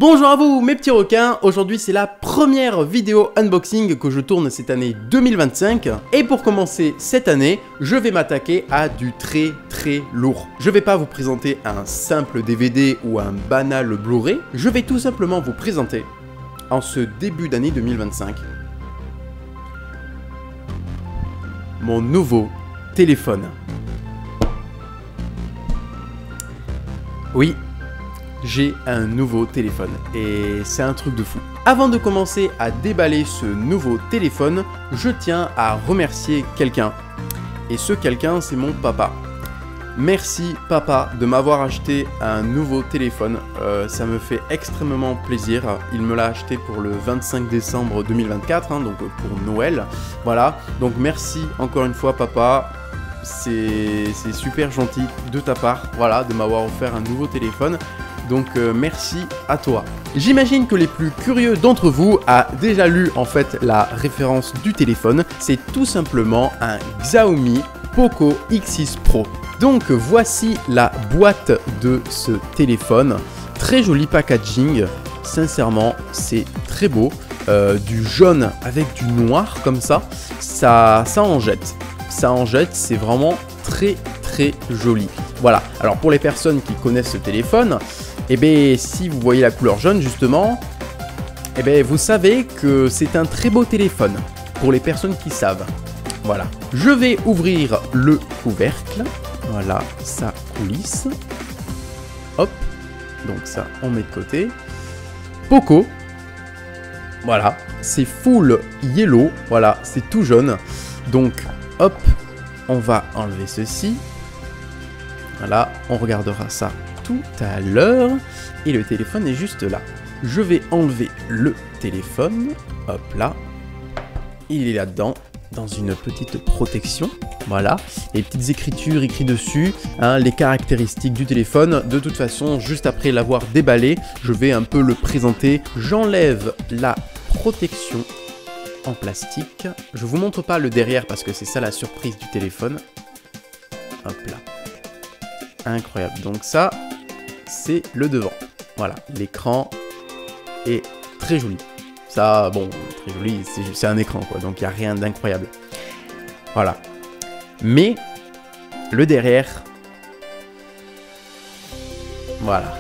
Bonjour à vous mes petits requins, aujourd'hui c'est la première vidéo unboxing que je tourne cette année 2025 et pour commencer cette année, je vais m'attaquer à du très lourd. Je vais pas vous présenter un simple DVD ou un banal Blu-ray, je vais tout simplement vous présenter en ce début d'année 2025 mon nouveau téléphone. Oui, j'ai un nouveau téléphone et c'est un truc de fou. Avant de commencer à déballer ce nouveau téléphone, je tiens à remercier quelqu'un. Et ce quelqu'un, c'est mon papa. Merci papa de m'avoir acheté un nouveau téléphone. Ça me fait extrêmement plaisir. Il me l'a acheté pour le 25 décembre 2024, donc pour Noël. Voilà, donc merci encore une fois papa. C'est super gentil de ta part, voilà, de m'avoir offert un nouveau téléphone. Donc merci à toi. J'imagine que les plus curieux d'entre vous a déjà lu en fait la référence du téléphone. C'est tout simplement un Xiaomi Poco X6 Pro. Donc voici la boîte de ce téléphone. Très joli packaging. Sincèrement, c'est très beau. Du jaune avec du noir comme ça. Ça en jette. Ça en jette, c'est vraiment très joli. Voilà. Alors pour les personnes qui connaissent ce téléphone, et bien si vous voyez la couleur jaune justement, et bien vous savez que c'est un très beau téléphone pour les personnes qui savent. Voilà. Je vais ouvrir le couvercle. Voilà, ça coulisse. Hop. Donc ça on met de côté. Poco. Voilà, c'est full yellow. Voilà, c'est tout jaune. Donc hop, on va enlever ceci. Voilà, on regardera ça tout à l'heure. Et le téléphone est juste là. Je vais enlever le téléphone. Hop là. Il est là-dedans, dans une petite protection. Voilà, les petites écritures écrites dessus, hein, les caractéristiques du téléphone. De toute façon, juste après l'avoir déballé, je vais un peu le présenter. J'enlève la protection en plastique. Je vous montre pas le derrière parce que c'est ça la surprise du téléphone. Hop là. Incroyable. Donc ça, c'est le devant. Voilà, l'écran est très joli. Ça, bon, très joli, c'est un écran quoi, donc il n'y a rien d'incroyable. Voilà. Mais, le derrière, voilà.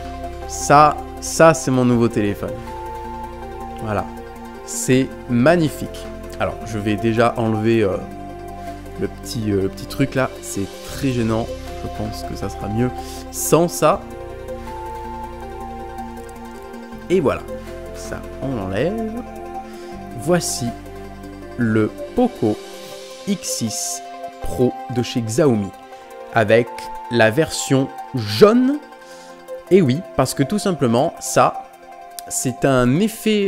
Ça c'est mon nouveau téléphone. Voilà. C'est magnifique. Alors, je vais déjà enlever le petit truc là. C'est très gênant. Je pense que ça sera mieux sans ça. Et voilà. Ça, on l'enlève. Voici le Poco X6 Pro de chez Xiaomi. Avec la version jaune. Et oui, parce que tout simplement, ça, c'est un effet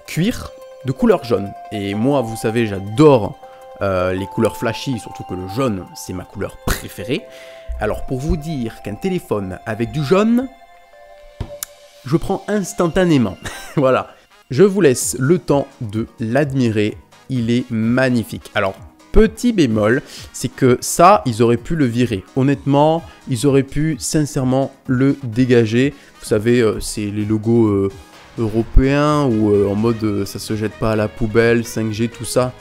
cuir de couleur jaune. Et moi, vous savez, j'adore les couleurs flashy, surtout que le jaune, c'est ma couleur préférée. Alors, pour vous dire qu'un téléphone avec du jaune, je prends instantanément. Voilà. Je vous laisse le temps de l'admirer. Il est magnifique. Alors, petit bémol, c'est que ça, ils auraient pu le virer. Honnêtement, ils auraient pu sincèrement le dégager. Vous savez, c'est les logos européens ou en mode ça se jette pas à la poubelle, 5G, tout ça.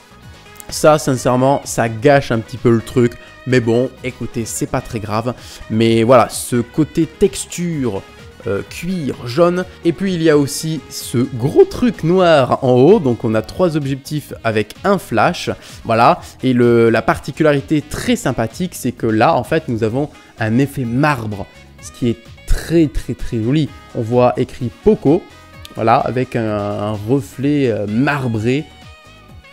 Ça, sincèrement, ça gâche un petit peu le truc. Mais bon, écoutez, c'est pas très grave. Mais voilà, ce côté texture, cuir, jaune. Et puis, il y a aussi ce gros truc noir en haut. Donc, on a 3 objectifs avec un flash. Voilà. Et la particularité très sympathique, c'est que là, en fait, nous avons un effet marbre. Ce qui est très joli. On voit écrit Poco. Voilà, avec un reflet marbré.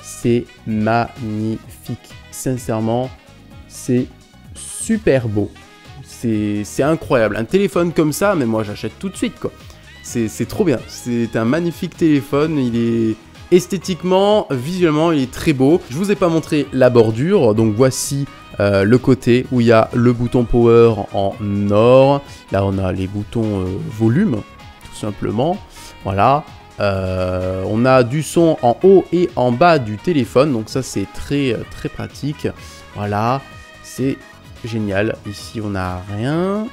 C'est magnifique. Sincèrement, c'est super beau. C'est incroyable. Un téléphone comme ça, mais moi j'achète tout de suite quoi. C'est trop bien. C'est un magnifique téléphone. Il est esthétiquement, visuellement, il est très beau. Je vous ai pas montré la bordure. Donc voici le côté où il y a le bouton power en or. Là on a les boutons volume, tout simplement. Voilà. On a du son en haut et en bas du téléphone, donc ça c'est très pratique. Voilà, c'est génial. Ici on n'a rien.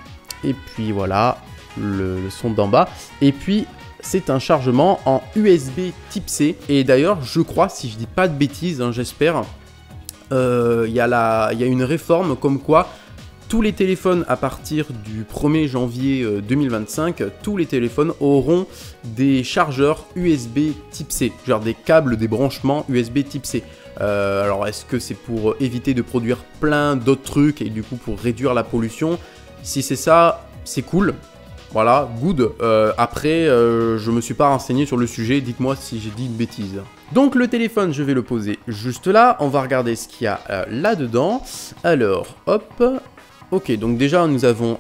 Et puis voilà, le son d'en bas. Et puis c'est un chargement en USB type C. Et d'ailleurs, je crois, si je dis pas de bêtises, hein, j'espère, il y a une réforme comme quoi tous les téléphones à partir du 1er janvier 2025, tous les téléphones auront des chargeurs USB type C, genre des câbles, des branchements USB type C. Alors est-ce que c'est pour éviter de produire plein d'autres trucs et du coup pour réduire la pollution? Si c'est ça, c'est cool. Voilà, good. Après, je me suis pas renseigné sur le sujet, dites-moi si j'ai dit une bêtise. Donc le téléphone, je vais le poser juste là. On va regarder ce qu'il y a là-dedans. Alors, hop. Ok, donc déjà nous avons...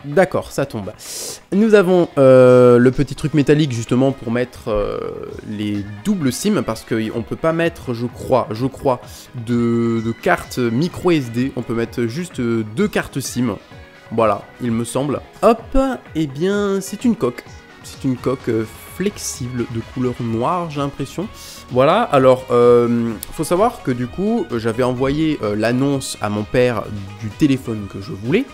D'accord, ça tombe. Nous avons le petit truc métallique justement pour mettre les doubles SIM, parce qu'on ne peut pas mettre, je crois, de carte micro SD. On peut mettre juste 2 cartes SIM. Voilà, il me semble. Hop, et bien c'est une coque. C'est une coque flexible de couleur noire, j'ai l'impression. Voilà, alors faut savoir que du coup j'avais envoyé l'annonce à mon père du téléphone que je voulais.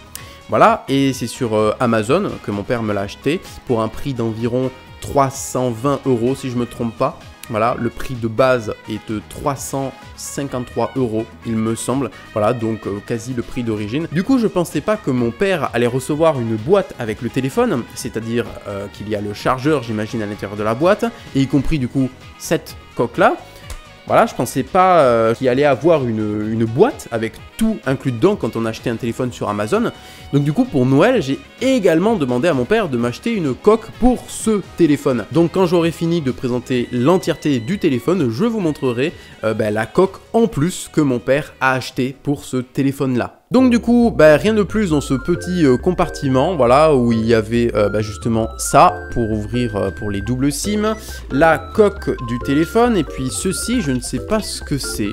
Voilà, et c'est sur Amazon que mon père me l'a acheté pour un prix d'environ 320 € si je me trompe pas. Voilà, le prix de base est de 353 €, il me semble. Voilà, donc quasi le prix d'origine. Du coup, je pensais pas que mon père allait recevoir une boîte avec le téléphone, c'est-à-dire qu'il y a le chargeur, j'imagine, à l'intérieur de la boîte, et y compris du coup cette coque-là. Voilà, je pensais pas qu'il allait avoir une boîte avec tout inclus dedans quand on achetait un téléphone sur Amazon. Donc du coup, pour Noël, j'ai également demandé à mon père de m'acheter une coque pour ce téléphone. Donc quand j'aurai fini de présenter l'entièreté du téléphone, je vous montrerai la coque en plus que mon père a acheté pour ce téléphone-là. Donc du coup, rien de plus dans ce petit compartiment, voilà, où il y avait justement ça pour ouvrir pour les doubles SIM, la coque du téléphone, et puis ceci, je ne sais pas ce que c'est.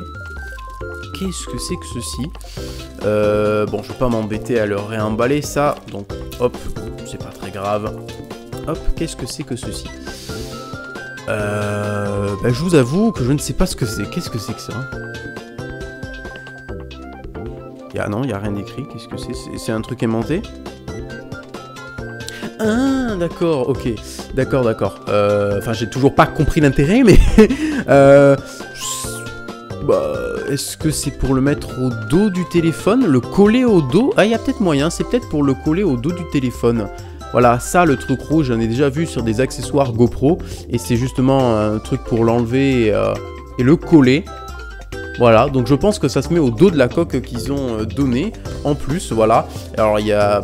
Qu'est-ce que c'est que ceci? Bon, je vais pas m'embêter à le réemballer ça, donc hop, c'est pas très grave. Hop, qu'est-ce que c'est que ceci? Je vous avoue que je ne sais pas ce que c'est. Qu'est-ce que c'est que ça? Non, il n'y a rien d'écrit. Qu'est-ce que c'est? C'est un truc aimanté? Ah, d'accord, ok. D'accord. Enfin, j'ai toujours pas compris l'intérêt, mais... est-ce que c'est pour le mettre au dos du téléphone? Le coller au dos? Ah, il y a peut-être moyen. C'est peut-être pour le coller au dos du téléphone. Voilà, ça, le truc rouge, j'en ai déjà vu sur des accessoires GoPro. Et c'est justement un truc pour l'enlever et le coller. Voilà, donc je pense que ça se met au dos de la coque qu'ils ont donné en plus, voilà. Alors il y a...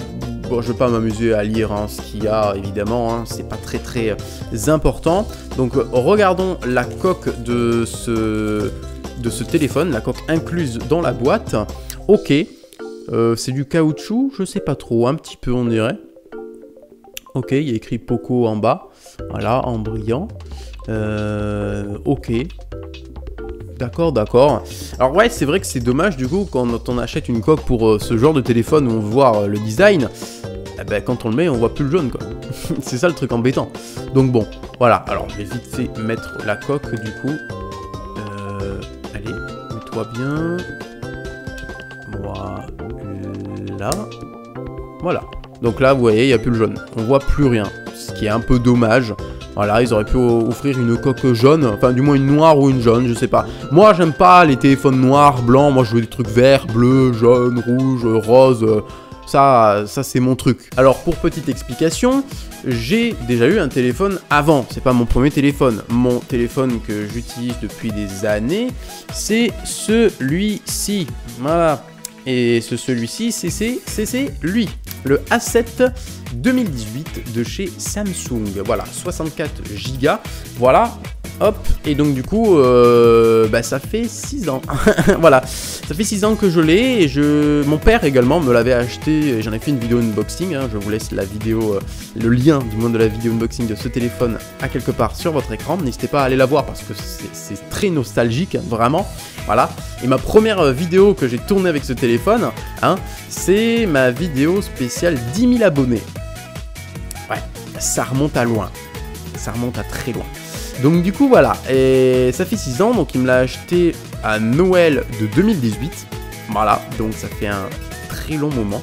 Bon, je vais pas m'amuser à lire ce qu'il y a, évidemment, c'est pas très important. Donc regardons la coque de ce téléphone, la coque incluse dans la boîte. Ok, c'est du caoutchouc, je sais pas trop, un petit peu on dirait. Ok, il y a écrit Poco en bas, voilà, en brillant. Ok. D'accord. Alors ouais, c'est vrai que c'est dommage du coup quand on achète une coque pour ce genre de téléphone où on veut voir le design, quand on le met on voit plus le jaune quoi. C'est ça le truc embêtant. Donc bon, voilà, alors je vais vite fait mettre la coque du coup. Allez, mets-toi bien. Voilà. Donc là vous voyez, il n'y a plus le jaune. On voit plus rien. Ce qui est un peu dommage. Voilà, ils auraient pu offrir une coque jaune, enfin du moins une noire ou une jaune, je sais pas. Moi j'aime pas les téléphones noirs, blancs, moi je veux des trucs verts, bleus, jaunes, rouges, roses, ça c'est mon truc. Alors pour petite explication, j'ai déjà eu un téléphone avant, c'est pas mon premier téléphone. Mon téléphone que j'utilise depuis des années, c'est celui-ci, voilà. Et celui-ci, c'est lui, le A7 2018 de chez Samsung. Voilà, 64 Go. Voilà, hop. Et donc du coup, ça fait 6 ans. Voilà, ça fait 6 ans que je l'ai. Et mon père également me l'avait acheté. J'en ai fait une vidéo unboxing. Je vous laisse la vidéo, le lien du moins de la vidéo unboxing de ce téléphone à quelque part sur votre écran. N'hésitez pas à aller la voir parce que c'est très nostalgique, vraiment. Voilà, et ma première vidéo que j'ai tournée avec ce téléphone, c'est ma vidéo spéciale 10 000 abonnés. Ouais, ça remonte à loin, ça remonte à très loin. Donc du coup voilà, et ça fait 6 ans, donc il me l'a acheté à Noël de 2018. Voilà, donc ça fait un très long moment.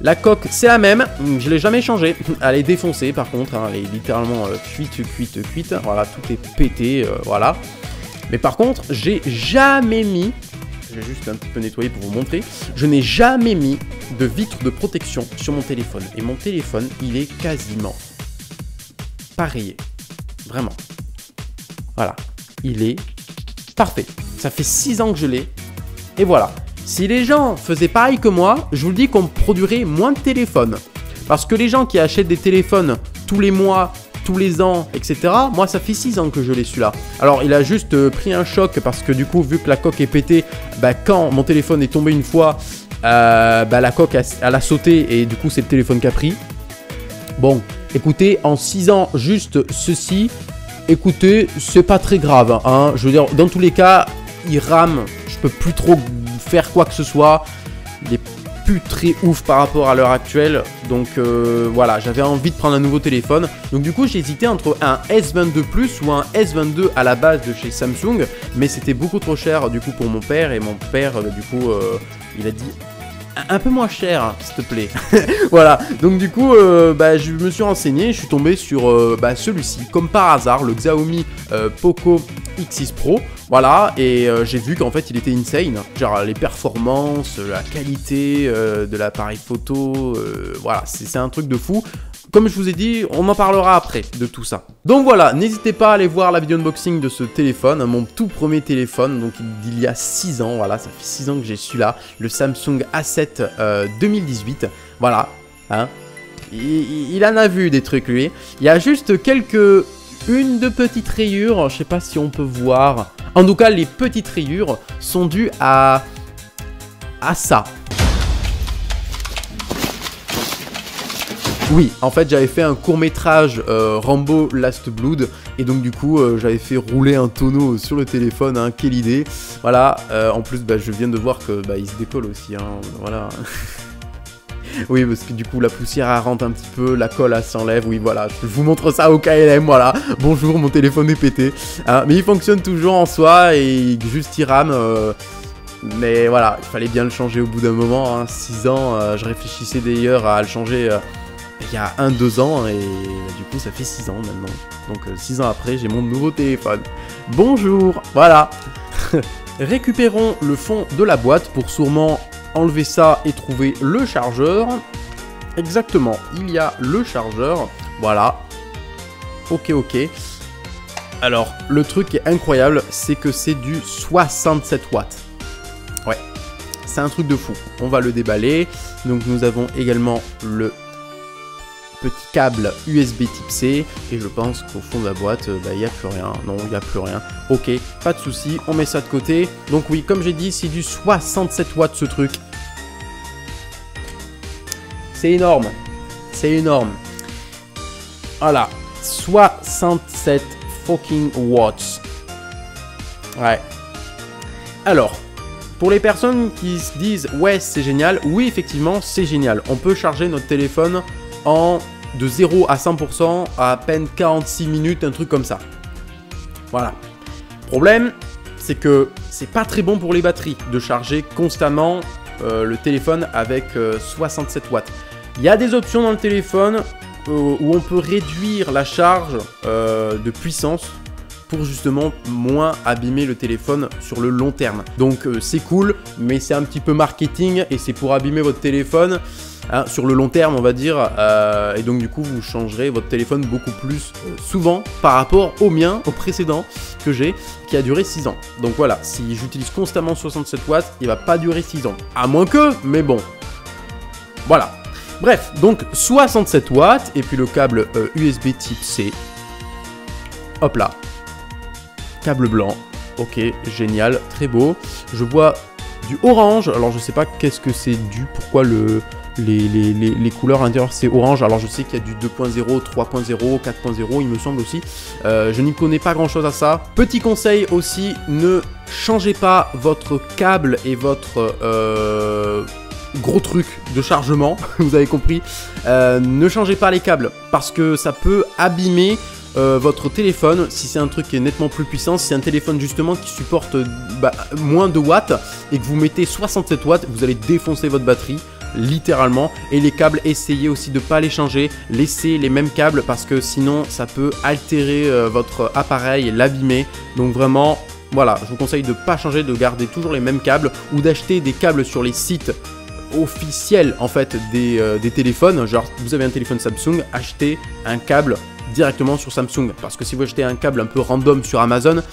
La coque, c'est la même, je l'ai jamais changée. Elle est défoncée par contre, hein, elle est littéralement cuite. Voilà, tout est pété, voilà. Mais par contre, j'ai jamais mis, je vais juste un petit peu nettoyer pour vous montrer, je n'ai jamais mis de vitre de protection sur mon téléphone. Et mon téléphone, il est quasiment pas rayé. Vraiment. Voilà, il est parfait. Ça fait 6 ans que je l'ai. Et voilà. Si les gens faisaient pareil que moi, je vous le dis qu'on produirait moins de téléphones. Parce que les gens qui achètent des téléphones tous les mois, tous les ans, etc. Moi, ça fait 6 ans que je l'ai celui-là. Alors, il a juste pris un choc parce que du coup, vu que la coque est pétée, bah, quand mon téléphone est tombé une fois, bah, la coque, elle a sauté et du coup, c'est le téléphone qui a pris. Bon, écoutez, en 6 ans, juste ceci, écoutez, c'est pas très grave. Hein. Je veux dire, dans tous les cas, il rame. Je peux plus trop faire quoi que ce soit. Il est plus très ouf par rapport à l'heure actuelle. Donc voilà, j'avais envie de prendre un nouveau téléphone. Donc du coup, j'ai hésité entre un S22 Plus ou un S22 à la base de chez Samsung. Mais c'était beaucoup trop cher du coup pour mon père. Et mon père, du coup, il a dit un peu moins cher, s'il te plaît. Voilà, donc du coup, bah, je me suis renseigné. Je suis tombé sur bah, celui-ci, comme par hasard, le Xiaomi Poco X6 Pro. Voilà, et j'ai vu qu'en fait il était insane, genre les performances, la qualité de l'appareil photo, voilà, c'est un truc de fou. Comme je vous ai dit, on en parlera après de tout ça. Donc voilà, n'hésitez pas à aller voir la vidéo unboxing de ce téléphone, mon tout premier téléphone, donc d'il y a 6 ans, voilà, ça fait 6 ans que j'ai celui-là, le Samsung A7 2018, voilà, hein. Il en a vu des trucs lui, il y a juste une de petites rayures, je sais pas si on peut voir. En tout cas, les petites rayures sont dues à ça. Oui, en fait, j'avais fait un court-métrage Rambo Last Blood et donc du coup, j'avais fait rouler un tonneau sur le téléphone, hein, quelle idée. Voilà, en plus, bah, je viens de voir que bah, il se décolle aussi, hein, voilà. Oui, parce que du coup, la poussière, elle rentre un petit peu, la colle, elle s'enlève. Oui, voilà, je vous montre ça au KLM, voilà. Bonjour, mon téléphone est pété. Hein, mais il fonctionne toujours en soi et juste il rame. Mais voilà, il fallait bien le changer au bout d'un moment. Hein, 6 ans, je réfléchissais d'ailleurs à le changer il y a 1-2 ans. Et du coup, ça fait 6 ans maintenant. Donc 6 ans après, j'ai mon nouveau téléphone. Bonjour, voilà. Récupérons le fond de la boîte pour sûrement enlever ça et trouver le chargeur. Exactement, il y a le chargeur. Voilà. Ok. Alors, le truc qui est incroyable, c'est que c'est du 67 watts. Ouais, c'est un truc de fou. On va le déballer. Donc, nous avons également le petit câble USB type C. Et je pense qu'au fond de la boîte, il n'y a plus rien. Non, il n'y a plus rien. Ok, pas de souci. On met ça de côté. Donc oui, comme j'ai dit, c'est du 67 watts ce truc. C'est énorme. C'est énorme. Voilà. 67 fucking watts. Ouais. Alors, pour les personnes qui se disent « Ouais, c'est génial », oui, effectivement, c'est génial. On peut charger notre téléphone de 0 à 100% à peine 46 minutes, un truc comme ça. Voilà. Problème, c'est que c'est pas très bon pour les batteries de charger constamment le téléphone avec 67 watts. Il y a des options dans le téléphone où on peut réduire la charge de puissance pour justement moins abîmer le téléphone sur le long terme. Donc c'est cool, mais c'est un petit peu marketing et c'est pour abîmer votre téléphone hein, sur le long terme, on va dire. Et donc du coup, vous changerez votre téléphone beaucoup plus souvent par rapport au mien, au précédent que j'ai, qui a duré 6 ans. Donc voilà, si j'utilise constamment 67 watts, il va pas durer 6 ans. À moins que, mais bon. Voilà. Bref, donc 67 watts et puis le câble USB type C. Hop là. Câble blanc. Ok, génial, très beau. Je vois du orange. Alors je sais pas qu'est-ce que c'est dû. Pourquoi les couleurs intérieures c'est orange. Alors je sais qu'il y a du 2.0, 3.0, 4.0 il me semble aussi. Je n'y connais pas grand chose à ça. Petit conseil aussi, ne changez pas votre câble et votre gros truc de chargement, vous avez compris. Ne changez pas les câbles parce que ça peut abîmer votre téléphone si c'est un truc qui est nettement plus puissant. Si c'est un téléphone justement qui supporte moins de watts et que vous mettez 67 watts, vous allez défoncer votre batterie. littéralement. Et les câbles, essayez aussi de ne pas les changer, laissez les mêmes câbles parce que sinon ça peut altérer votre appareil et l'abîmer. Donc vraiment, voilà, je vous conseille de ne pas changer, de garder toujours les mêmes câbles ou d'acheter des câbles sur les sites officiels en fait des téléphones. Genre vous avez un téléphone Samsung, achetez un câble directement sur Samsung, parce que si vous achetez un câble un peu random sur Amazon,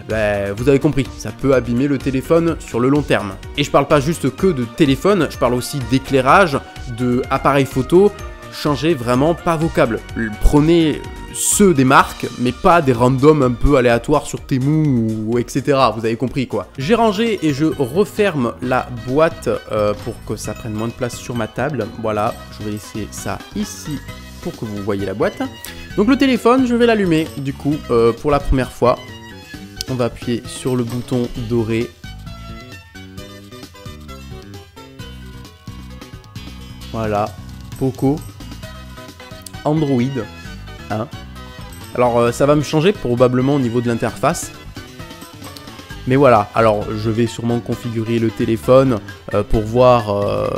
ben, vous avez compris, ça peut abîmer le téléphone sur le long terme. Et je parle pas juste que de téléphone, je parle aussi d'éclairage, de appareil photo. Changez vraiment pas vos câbles, prenez ceux des marques, mais pas des randoms un peu aléatoires sur Temu ou etc. Vous avez compris quoi. J'ai rangé et je referme la boîte pour que ça prenne moins de place sur ma table. Voilà, je vais laisser ça ici pour que vous voyez la boîte. Donc le téléphone, je vais l'allumer du coup pour la première fois. On va appuyer sur le bouton doré. Voilà, Poco, Android. Hein. Alors ça va me changer probablement au niveau de l'interface. Mais voilà, alors je vais sûrement configurer le téléphone pour voir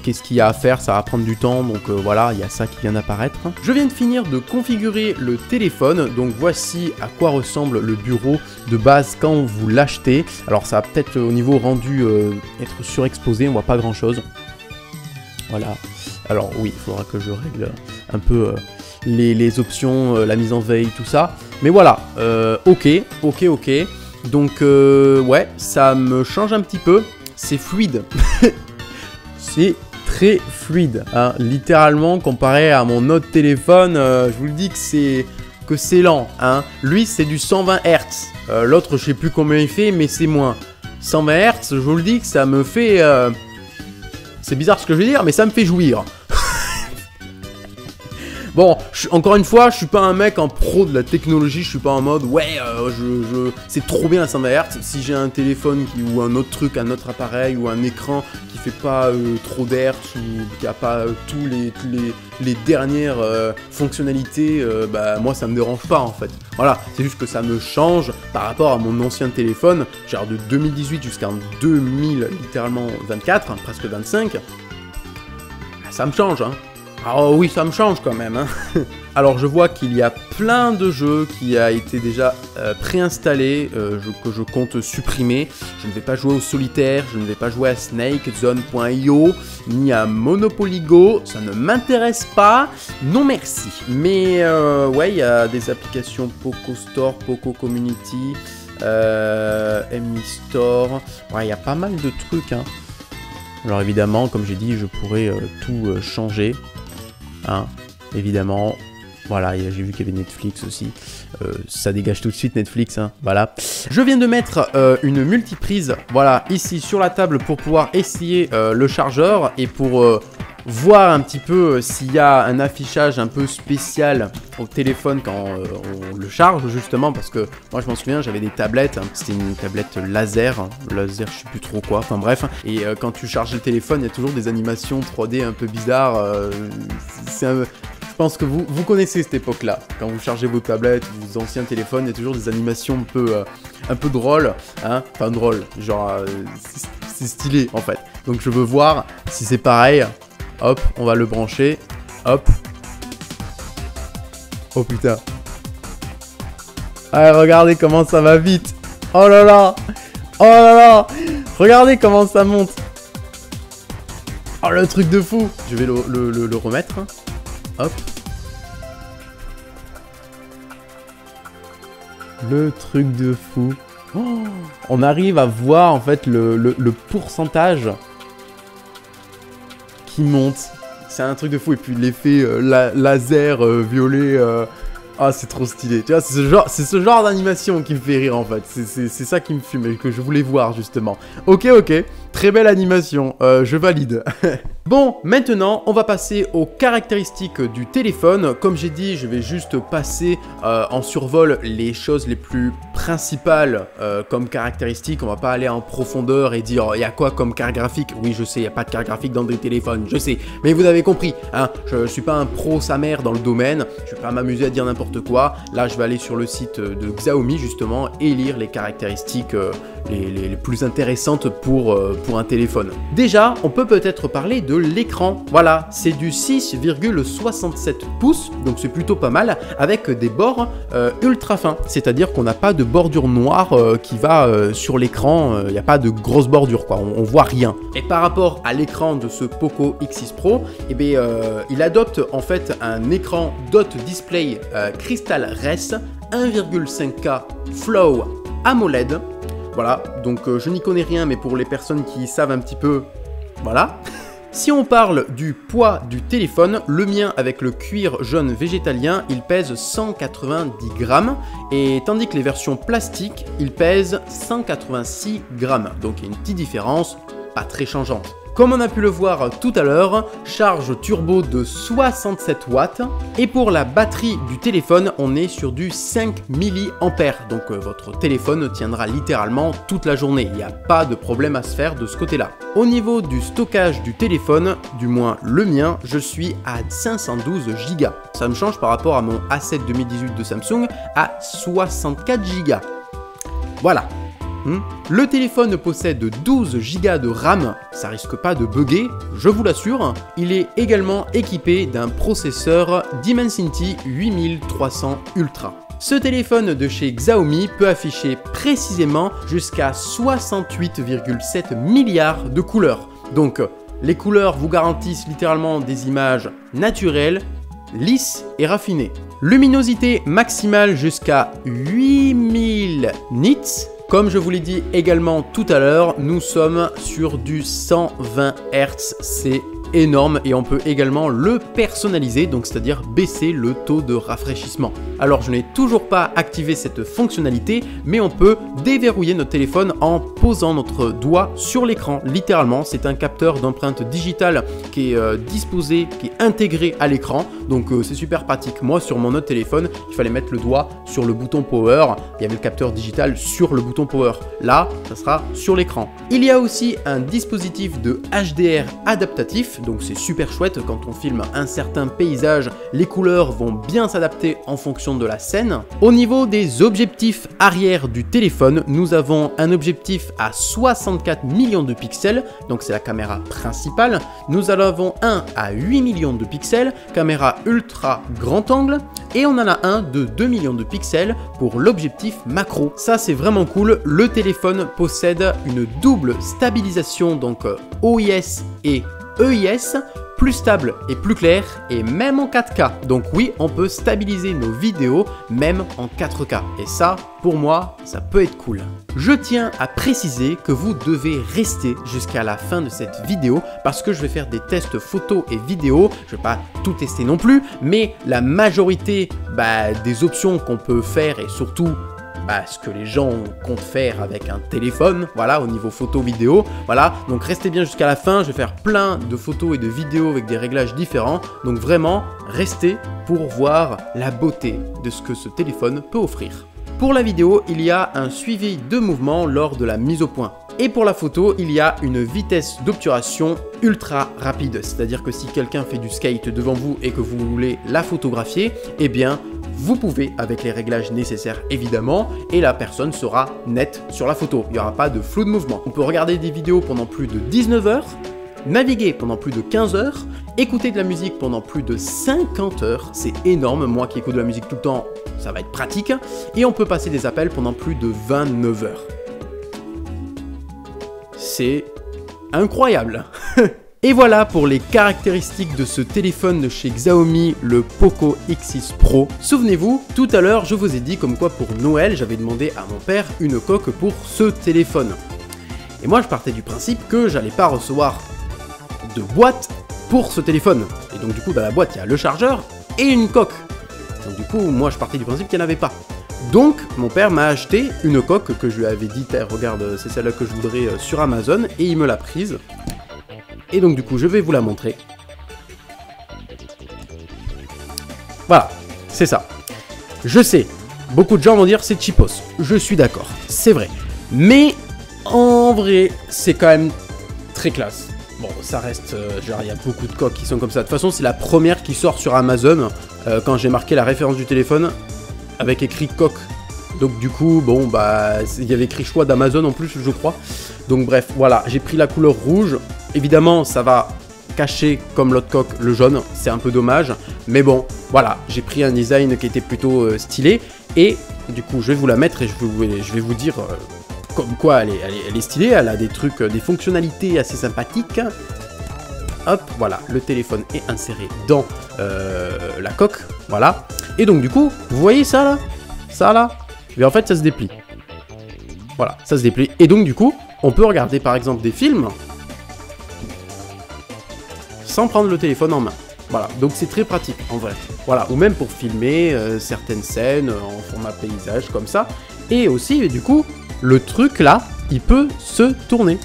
qu'est-ce qu'il y a à faire, ça va prendre du temps, donc voilà, il y a ça qui vient d'apparaître. Je viens de finir de configurer le téléphone, donc voici à quoi ressemble le bureau de base quand vous l'achetez. Alors ça va peut-être au niveau rendu être surexposé, on voit pas grand chose. Voilà, alors oui, il faudra que je règle un peu les options, la mise en veille, tout ça. Mais voilà, ok. Donc ouais, ça me change un petit peu, c'est fluide, c'est très fluide, hein. Littéralement comparé à mon autre téléphone, je vous le dis que c'est lent, hein. Lui c'est du 120 Hz, l'autre je sais plus combien il fait mais c'est moins. 120 Hz, je vous le dis que ça me fait, c'est bizarre ce que je vais dire mais ça me fait jouir. Bon, encore une fois, je suis pas un mec en pro de la technologie, je suis pas en mode ouais, c'est trop bien à 120 Hz. Si j'ai un téléphone ou un autre truc, un autre appareil ou un écran qui fait pas trop d'hertz ou qui a pas tous les dernières fonctionnalités, bah moi ça me dérange pas en fait. Voilà, c'est juste que ça me change par rapport à mon ancien téléphone, genre de 2018 jusqu'en 2000, littéralement 24, hein, presque 25. Ça me change, hein. Ah oui, ça me change quand même, hein. Alors je vois qu'il y a plein de jeux qui a été déjà préinstallés, que je compte supprimer. Je ne vais pas jouer au solitaire, je ne vais pas jouer à snakezone.io, ni à Monopoly Go, ça ne m'intéresse pas, non merci. Mais ouais, il y a des applications Poco Store, Poco Community, Mi Store, ouais, il y a pas mal de trucs, hein. Alors évidemment, comme j'ai dit, je pourrais tout changer. Hein, évidemment, voilà, j'ai vu qu'il y avait Netflix aussi, ça dégage tout de suite Netflix, hein, voilà. Je viens de mettre une multiprise, voilà, ici sur la table pour pouvoir essayer le chargeur et pour voir un petit peu s'il y a un affichage un peu spécial au téléphone quand on le charge justement, parce que moi je m'en souviens, j'avais des tablettes, hein, c'était une tablette laser, je sais plus trop quoi, enfin bref, et quand tu charges le téléphone, il y a toujours des animations 3D un peu bizarres, je pense que vous connaissez cette époque-là, quand vous chargez vos tablettes, vos anciens téléphones, il y a toujours des animations un peu drôles, hein, enfin drôles, genre c'est stylé en fait, donc je veux voir si c'est pareil. Hop, on va le brancher. Hop. Oh putain. Ah, regardez comment ça va vite. Oh là là. Oh là là. Regardez comment ça monte. Oh, le truc de fou. Je vais le remettre. Hop. Le truc de fou. Oh, on arrive à voir en fait le pourcentage qui monte, c'est un truc de fou. Et puis l'effet laser violet, ah c'est trop stylé, tu vois, c'est ce genre d'animation qui me fait rire en fait, c'est ça qui me fume et que je voulais voir justement. Ok, très belle animation, je valide. Bon, maintenant, on va passer aux caractéristiques du téléphone. Comme j'ai dit, je vais juste passer en survol les choses les plus principales comme caractéristiques. On va pas aller en profondeur et dire il y a quoi comme carte graphique. Oui, je sais, il n'y a pas de carte graphique dans des téléphones, je sais. Mais vous avez compris, hein, je suis pas un pro sa mère dans le domaine. Je vais pas m'amuser à dire n'importe quoi. Là, je vais aller sur le site de Xiaomi justement et lire les caractéristiques les plus intéressantes pour un téléphone. Déjà, on peut peut-être parler de l'écran. Voilà, c'est du 6,67 pouces, donc c'est plutôt pas mal, avec des bords ultra fins. C'est-à-dire qu'on n'a pas de bordure noire qui va sur l'écran, il n'y a pas de grosse bordure, quoi, on voit rien. Et par rapport à l'écran de ce Poco X6 Pro, eh bien, il adopte en fait un écran Dot Display Crystal Res 1,5K Flow AMOLED. Voilà, donc je n'y connais rien, mais pour les personnes qui savent un petit peu, voilà. Si on parle du poids du téléphone, le mien avec le cuir jaune végétalien, il pèse 190 grammes, et tandis que les versions plastiques, il pèse 186 grammes. Donc il y a une petite différence, pas très changeante. Comme on a pu le voir tout à l'heure, charge turbo de 67 watts. Et pour la batterie du téléphone, on est sur du 5 mAh. Donc votre téléphone tiendra littéralement toute la journée. Il n'y a pas de problème à se faire de ce côté-là. Au niveau du stockage du téléphone, du moins le mien, je suis à 512 Go. Ça me change par rapport à mon A7 2018 de Samsung à 64 Go. Voilà. Le téléphone possède 12 Go de RAM, ça risque pas de bugger, je vous l'assure. Il est également équipé d'un processeur Dimensity 8300 Ultra. Ce téléphone de chez Xiaomi peut afficher précisément jusqu'à 68,7 milliards de couleurs. Donc les couleurs vous garantissent littéralement des images naturelles, lisses et raffinées. Luminosité maximale jusqu'à 8000 nits. Comme je vous l'ai dit également tout à l'heure, nous sommes sur du 120 Hz, c'est énorme et on peut également le personnaliser, donc c'est-à-dire baisser le taux de rafraîchissement. Alors je n'ai toujours pas activé cette fonctionnalité, mais on peut déverrouiller notre téléphone en posant notre doigt sur l'écran. Littéralement, c'est un capteur d'empreinte digitale qui est disposé, qui est intégré à l'écran, donc c'est super pratique. Moi sur mon autre téléphone, il fallait mettre le doigt sur le bouton power, il y avait le capteur digital sur le bouton power. Là, ça sera sur l'écran. Il y a aussi un dispositif de HDR adaptatif. Donc c'est super chouette quand on filme un certain paysage, les couleurs vont bien s'adapter en fonction de la scène. Au niveau des objectifs arrière du téléphone, nous avons un objectif à 64 millions de pixels, donc c'est la caméra principale. Nous en avons un à 8 millions de pixels, caméra ultra grand angle, et on en a un de 2 millions de pixels pour l'objectif macro. Ça c'est vraiment cool, le téléphone possède une double stabilisation, donc OIS et EIS, plus stable et plus clair, et même en 4K. Donc oui, on peut stabiliser nos vidéos même en 4K. Et ça, pour moi, ça peut être cool. Je tiens à préciser que vous devez rester jusqu'à la fin de cette vidéo parce que je vais faire des tests photos et vidéos. Je ne vais pas tout tester non plus, mais la majorité des options qu'on peut faire et surtout ce que les gens comptent faire avec un téléphone, voilà, au niveau photo vidéo, voilà, donc restez bien jusqu'à la fin, je vais faire plein de photos et de vidéos avec des réglages différents, donc vraiment, restez pour voir la beauté de ce que ce téléphone peut offrir. Pour la vidéo, il y a un suivi de mouvement lors de la mise au point. Et pour la photo, il y a une vitesse d'obturation ultra rapide, c'est-à-dire que si quelqu'un fait du skate devant vous et que vous voulez la photographier, eh bien, vous pouvez avec les réglages nécessaires évidemment et la personne sera nette sur la photo. Il n'y aura pas de flou de mouvement. On peut regarder des vidéos pendant plus de 19 heures, naviguer pendant plus de 15 heures, écouter de la musique pendant plus de 50 heures. C'est énorme, moi qui écoute de la musique tout le temps, ça va être pratique. Et on peut passer des appels pendant plus de 29 heures. C'est incroyable. Et voilà pour les caractéristiques de ce téléphone de chez Xiaomi, le Poco X6 Pro. Souvenez-vous, tout à l'heure, je vous ai dit comme quoi pour Noël, j'avais demandé à mon père une coque pour ce téléphone. Et moi, je partais du principe que j'allais pas recevoir de boîte pour ce téléphone. Et donc du coup, dans la boîte, il y a le chargeur et une coque. Donc du coup, moi, je partais du principe qu'il n'y en avait pas. Donc, mon père m'a acheté une coque que je lui avais dit, regarde, c'est celle-là que je voudrais sur Amazon, et il me l'a prise. Et donc du coup, je vais vous la montrer. Voilà, c'est ça. Je sais, beaucoup de gens vont dire c'est cheapos. Je suis d'accord, c'est vrai. Mais en vrai, c'est quand même très classe. Bon, ça reste, genre il y a beaucoup de coques qui sont comme ça. De toute façon, c'est la première qui sort sur Amazon quand j'ai marqué la référence du téléphone avec écrit coque. Donc du coup, bon, bah, il y avait écrit choix d'Amazon en plus, je crois. Donc bref, voilà, j'ai pris la couleur rouge. Évidemment, ça va cacher comme l'autre coque le jaune, c'est un peu dommage. Mais bon, voilà, j'ai pris un design qui était plutôt stylé. Et du coup, je vais vous la mettre et je vais vous dire comme quoi elle est stylée. Elle a des trucs, des fonctionnalités assez sympathiques. Hop, voilà, le téléphone est inséré dans la coque, voilà. Et donc du coup, vous voyez ça là? Ça là? Et en fait, ça se déplie. Voilà, ça se déplie. Et donc du coup, on peut regarder par exemple des films sans prendre le téléphone en main. Voilà, donc c'est très pratique en vrai. Voilà, ou même pour filmer certaines scènes en format paysage comme ça. Et aussi, du coup, le truc là, il peut se tourner.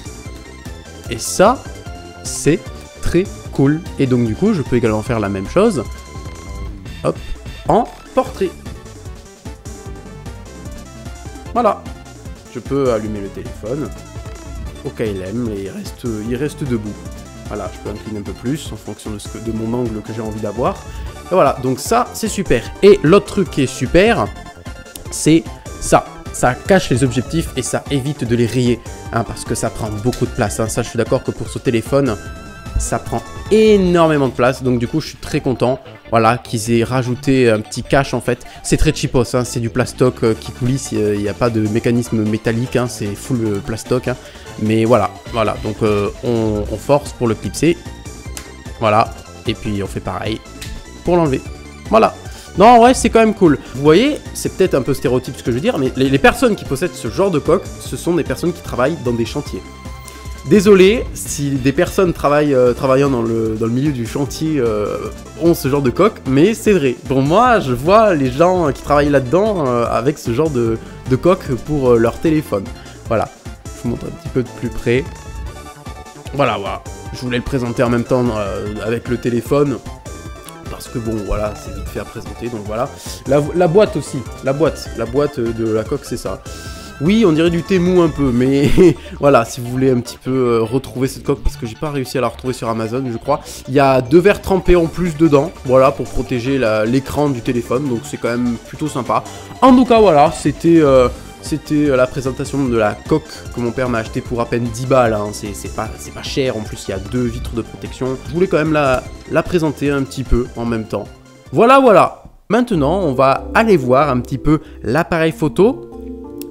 Et ça, c'est très cool. Et donc du coup, je peux également faire la même chose. Hop, en portrait. Voilà. Je peux allumer le téléphone au KLM et il reste debout. Voilà, je peux incliner un peu plus en fonction de mon angle que j'ai envie d'avoir. Et voilà, donc ça, c'est super. Et l'autre truc qui est super, c'est ça. Ça cache les objectifs et ça évite de les rayer. Hein, parce que ça prend beaucoup de place. Hein. Ça, je suis d'accord que pour ce téléphone, ça prend énormément de place. Donc du coup, je suis très content. Voilà, qu'ils aient rajouté un petit cache en fait. C'est très cheapos, hein, c'est du plastoc qui coulisse. Il n'y a pas de mécanisme métallique. Hein, c'est full plastoc. Hein. Mais voilà, donc on force pour le clipser. Voilà, et puis on fait pareil pour l'enlever. Voilà. Non, en vrai, c'est quand même cool. Vous voyez, c'est peut-être un peu stéréotype ce que je veux dire, mais les personnes qui possèdent ce genre de coque, ce sont des personnes qui travaillent dans des chantiers. Désolé si des personnes travaillant dans le milieu du chantier ont ce genre de coque, mais c'est vrai. Pour moi, je vois les gens qui travaillent là-dedans avec ce genre de coque pour leur téléphone. Voilà. Je vous montre un petit peu de plus près. Voilà. Je voulais le présenter en même temps avec le téléphone. Parce que bon, voilà, c'est vite fait à présenter. Donc voilà. La boîte aussi. La boîte de la coque, c'est ça. Oui, on dirait du thé mou un peu. Mais voilà, si vous voulez un petit peu retrouver cette coque. Parce que j'ai pas réussi à la retrouver sur Amazon, je crois. Il y a 2 verres trempés en plus dedans. Voilà, pour protéger l'écran du téléphone. Donc c'est quand même plutôt sympa. En tout cas, voilà, c'était la présentation de la coque que mon père m'a acheté pour à peine 10 balles, hein. C'est pas cher, en plus il y a 2 vitres de protection. Je voulais quand même la présenter un petit peu en même temps. Voilà. Maintenant, on va aller voir un petit peu l'appareil photo.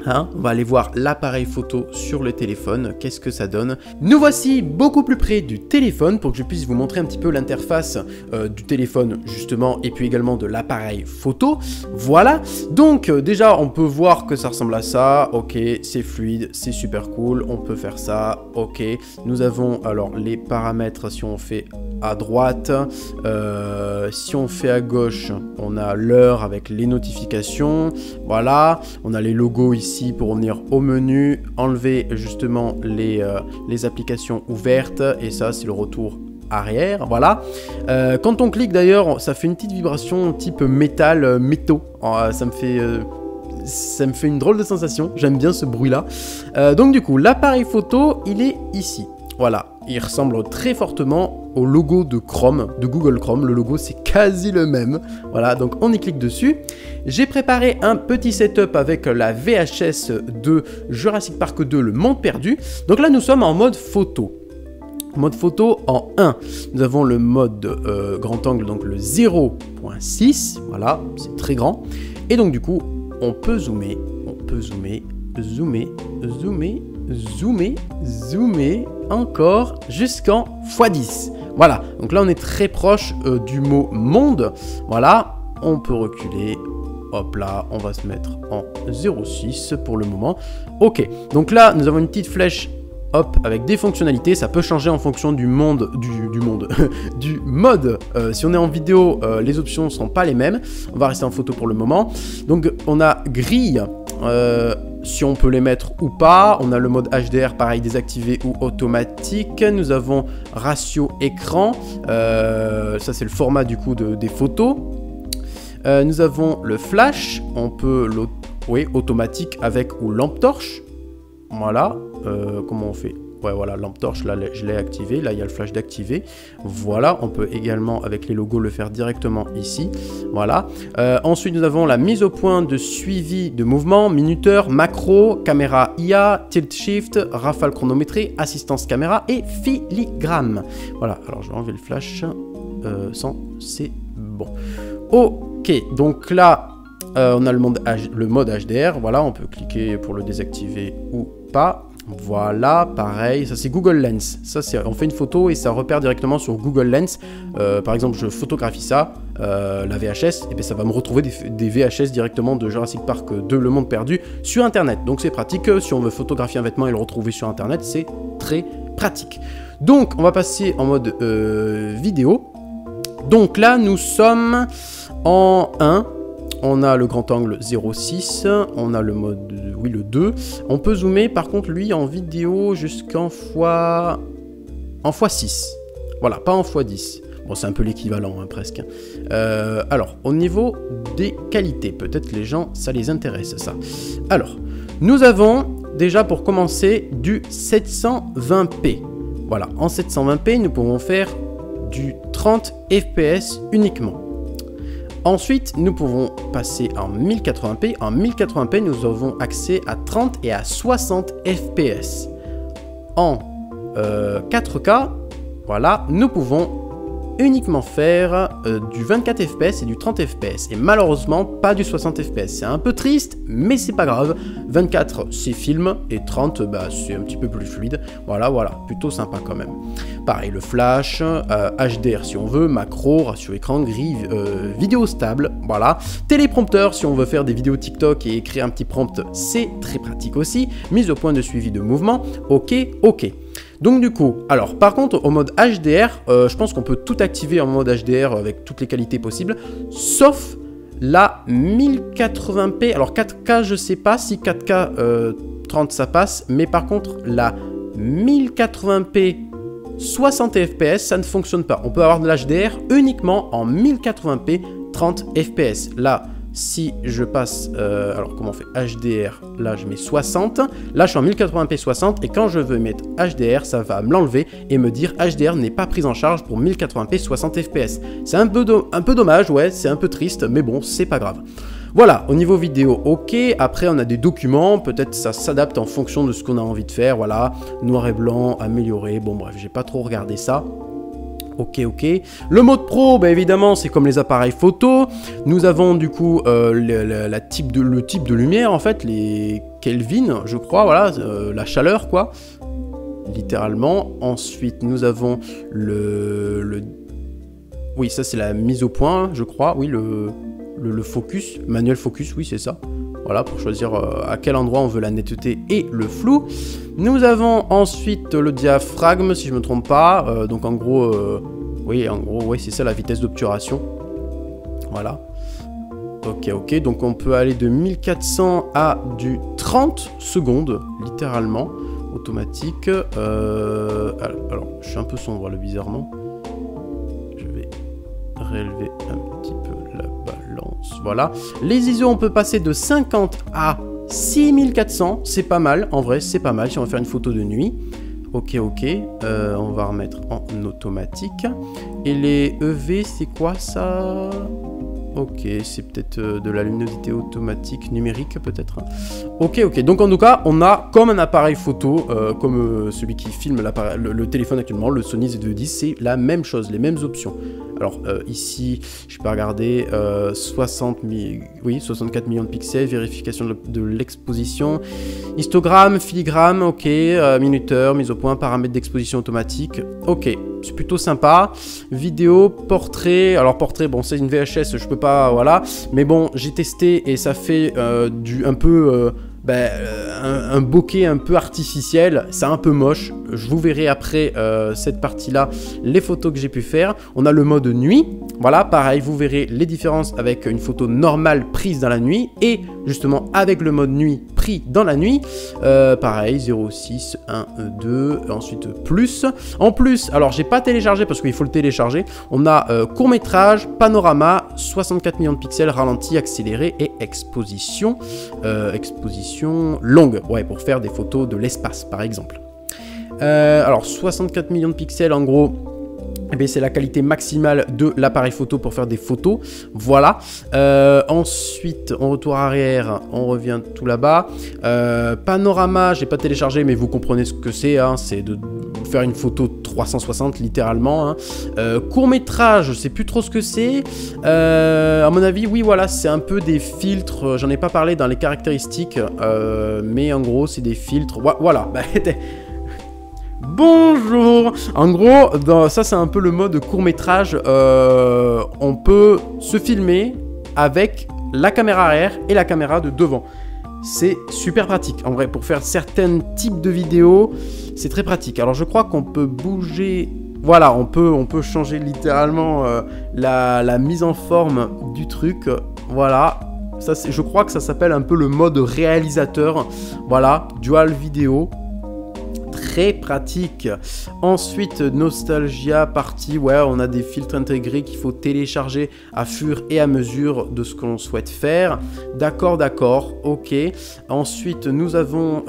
Hein, on va aller voir l'appareil photo sur le téléphone, qu'est-ce que ça donne. Nous voici beaucoup plus près du téléphone pour que je puisse vous montrer un petit peu l'interface du téléphone justement et puis également de l'appareil photo. Voilà, donc déjà on peut voir que ça ressemble à ça, ok, c'est fluide, c'est super cool, on peut faire ça, ok. Nous avons alors les paramètres si on fait à droite, si on fait à gauche, on a l'heure avec les notifications, voilà, on a les logos ici pour revenir au menu, enlever justement les applications ouvertes et ça c'est le retour arrière, voilà. Quand on clique d'ailleurs, ça fait une petite vibration type métal, métaux, ça me fait une drôle de sensation, j'aime bien ce bruit là. Donc du coup l'appareil photo il est ici, voilà. Il ressemble très fortement au logo de Chrome, de Google Chrome. Le logo, c'est quasi le même. Voilà, donc on y clique dessus. J'ai préparé un petit setup avec la VHS de Jurassic Park 2, le monde perdu. Donc là, nous sommes en mode photo. Mode photo en 1. Nous avons le mode grand angle, donc le 0.6. Voilà, c'est très grand. Et donc du coup, on peut zoomer, zoomer encore jusqu'en x10. Voilà, donc là on est très proche du mot monde. Voilà, on peut reculer. Hop là, on va se mettre en 0.6 pour le moment. Ok, donc là nous avons une petite flèche. Hop, avec des fonctionnalités, ça peut changer en fonction du monde, du mode. Si on est en vidéo, les options ne sont pas les mêmes. On va rester en photo pour le moment. Donc on a grille. Si on peut les mettre ou pas, on a le mode HDR pareil désactivé ou automatique, nous avons ratio écran, ça c'est le format du coup des photos, Nous avons le flash, on peut automatique avec ou lampe torche. Voilà, comment on fait? Ouais, voilà, lampe torche, là, je l'ai activé. Là, il y a le flash d'activer. Voilà, on peut également, avec les logos, le faire directement ici. Voilà. Ensuite, nous avons la mise au point de suivi de mouvement, minuteur, macro, caméra IA, tilt shift, rafale chronométrée, assistance caméra et filigrane. Voilà, alors je vais enlever le flash. C'est bon. Ok, donc là, on a le mode HDR. Voilà, on peut cliquer pour le désactiver ou pas. Voilà, pareil, ça c'est Google Lens. Ça, on fait une photo et ça repère directement sur Google Lens. Par exemple, je photographie ça, la VHS, et bien ça va me retrouver des VHS directement de Jurassic Park 2, Le Monde Perdu, sur Internet. Donc c'est pratique, si on veut photographier un vêtement et le retrouver sur Internet, c'est très pratique. Donc, on va passer en mode vidéo. Donc là, nous sommes en 1. On a le grand angle 0,6, on a le mode, le 2. On peut zoomer par contre lui en vidéo jusqu'en x6. Voilà, pas en x10. Bon, c'est un peu l'équivalent hein, presque. Alors, au niveau des qualités, peut-être les gens, ça les intéresse ça. Alors, nous avons déjà pour commencer du 720p. Voilà, en 720p, nous pouvons faire du 30 fps uniquement. Ensuite, nous pouvons passer en 1080p. En 1080p, nous avons accès à 30 et à 60 fps. En 4K, voilà, nous pouvons uniquement faire du 24 fps et du 30 fps. Et malheureusement, pas du 60 fps. C'est un peu triste, mais c'est pas grave. 24, c'est film, et 30, bah, c'est un petit peu plus fluide. Voilà, plutôt sympa quand même. Pareil, le flash, HDR si on veut, macro, ratio écran, grille, vidéo stable, voilà. Téléprompteur si on veut faire des vidéos TikTok et écrire un petit prompt, c'est très pratique aussi. Mise au point de suivi de mouvement, ok. Donc du coup, alors par contre au mode HDR, je pense qu'on peut tout activer en mode HDR avec toutes les qualités possibles, sauf la 1080p, alors 4K je sais pas si 4K 30 ça passe, mais par contre la 1080p 60 fps ça ne fonctionne pas. On peut avoir de l'HDR uniquement en 1080p 30 fps. Là, si je passe, alors comment on fait HDR, là je mets 60, là je suis en 1080p 60 et quand je veux mettre HDR, ça va me l'enlever et me dire HDR n'est pas pris en charge pour 1080p 60 fps. C'est un peu dommage, ouais, c'est un peu triste, mais bon, c'est pas grave. Voilà, au niveau vidéo, ok. Après, on a des documents, peut-être ça s'adapte en fonction de ce qu'on a envie de faire, voilà. Noir et blanc, amélioré, bon bref, j'ai pas trop regardé ça. Ok. Le mode pro, bah évidemment, c'est comme les appareils photo. Nous avons du coup le type de lumière, en fait, les Kelvin, je crois, voilà, la chaleur, quoi, littéralement. Ensuite, nous avons oui, ça c'est la mise au point, je crois, oui, le focus, manuel focus, oui, c'est ça. Voilà, pour choisir à quel endroit on veut la netteté et le flou. Nous avons ensuite le diaphragme, si je ne me trompe pas. Donc en gros, oui, c'est ça la vitesse d'obturation. Voilà. Ok. Donc on peut aller de 1400 à du 30 secondes, littéralement, automatique. Alors, je suis un peu sombre, là, bizarrement. Je vais réélever un petit peu la balance. Voilà. Les ISO, on peut passer de 50 à 6400. C'est pas mal, en vrai, c'est pas mal si on va faire une photo de nuit. Ok. On va remettre en automatique. Et les EV, c'est quoi ça? Ok, c'est peut-être de la luminosité automatique numérique, peut-être. Ok. Donc, en tout cas, on a comme un appareil photo, comme celui qui filme le téléphone actuellement, le Sony Z210, c'est la même chose, les mêmes options. Alors, ici, je peux regarder 64 millions de pixels, vérification de l'exposition, histogramme, filigrane, ok, minuteur, mise au point, paramètres d'exposition automatique, ok. C'est plutôt sympa. Vidéo, portrait. Alors portrait, bon c'est une VHS, je peux pas, voilà. Mais bon, j'ai testé et ça fait un bokeh un peu artificiel. C'est un peu moche. Je vous verrai après cette partie-là, les photos que j'ai pu faire. On a le mode nuit. Voilà, pareil, vous verrez les différences avec une photo normale prise dans la nuit et justement avec le mode nuit prise pris dans la nuit. Pareil, 06, 1, 2, ensuite plus. En plus, alors j'ai pas téléchargé parce qu'il faut le télécharger. On a court-métrage, panorama, 64 millions de pixels, ralenti, accéléré et exposition. Exposition longue, ouais, pour faire des photos de l'espace par exemple. Alors 64 millions de pixels en gros. Eh c'est la qualité maximale de l'appareil photo pour faire des photos. Voilà. Ensuite, en retour arrière, on revient tout là-bas. Panorama, j'ai pas téléchargé, mais vous comprenez ce que c'est. Hein, c'est de faire une photo 360 littéralement. Hein. Court-métrage, je sais plus trop ce que c'est. À mon avis, oui, voilà, c'est un peu des filtres. J'en ai pas parlé dans les caractéristiques, mais en gros, c'est des filtres. Voilà. Bonjour. En gros, ça c'est un peu le mode court-métrage. On peut se filmer avec la caméra arrière et la caméra de devant. C'est super pratique. En vrai, pour faire certains types de vidéos, c'est très pratique. Alors je crois qu'on peut bouger... Voilà, on peut changer littéralement la mise en forme du truc. Voilà. Ça, je crois que ça s'appelle un peu le mode réalisateur. Voilà, dual vidéo. Très pratique. Ensuite, Nostalgia partie, ouais, on a des filtres intégrés qu'il faut télécharger à fur et à mesure de ce qu'on souhaite faire. D'accord, ok. Ensuite, nous avons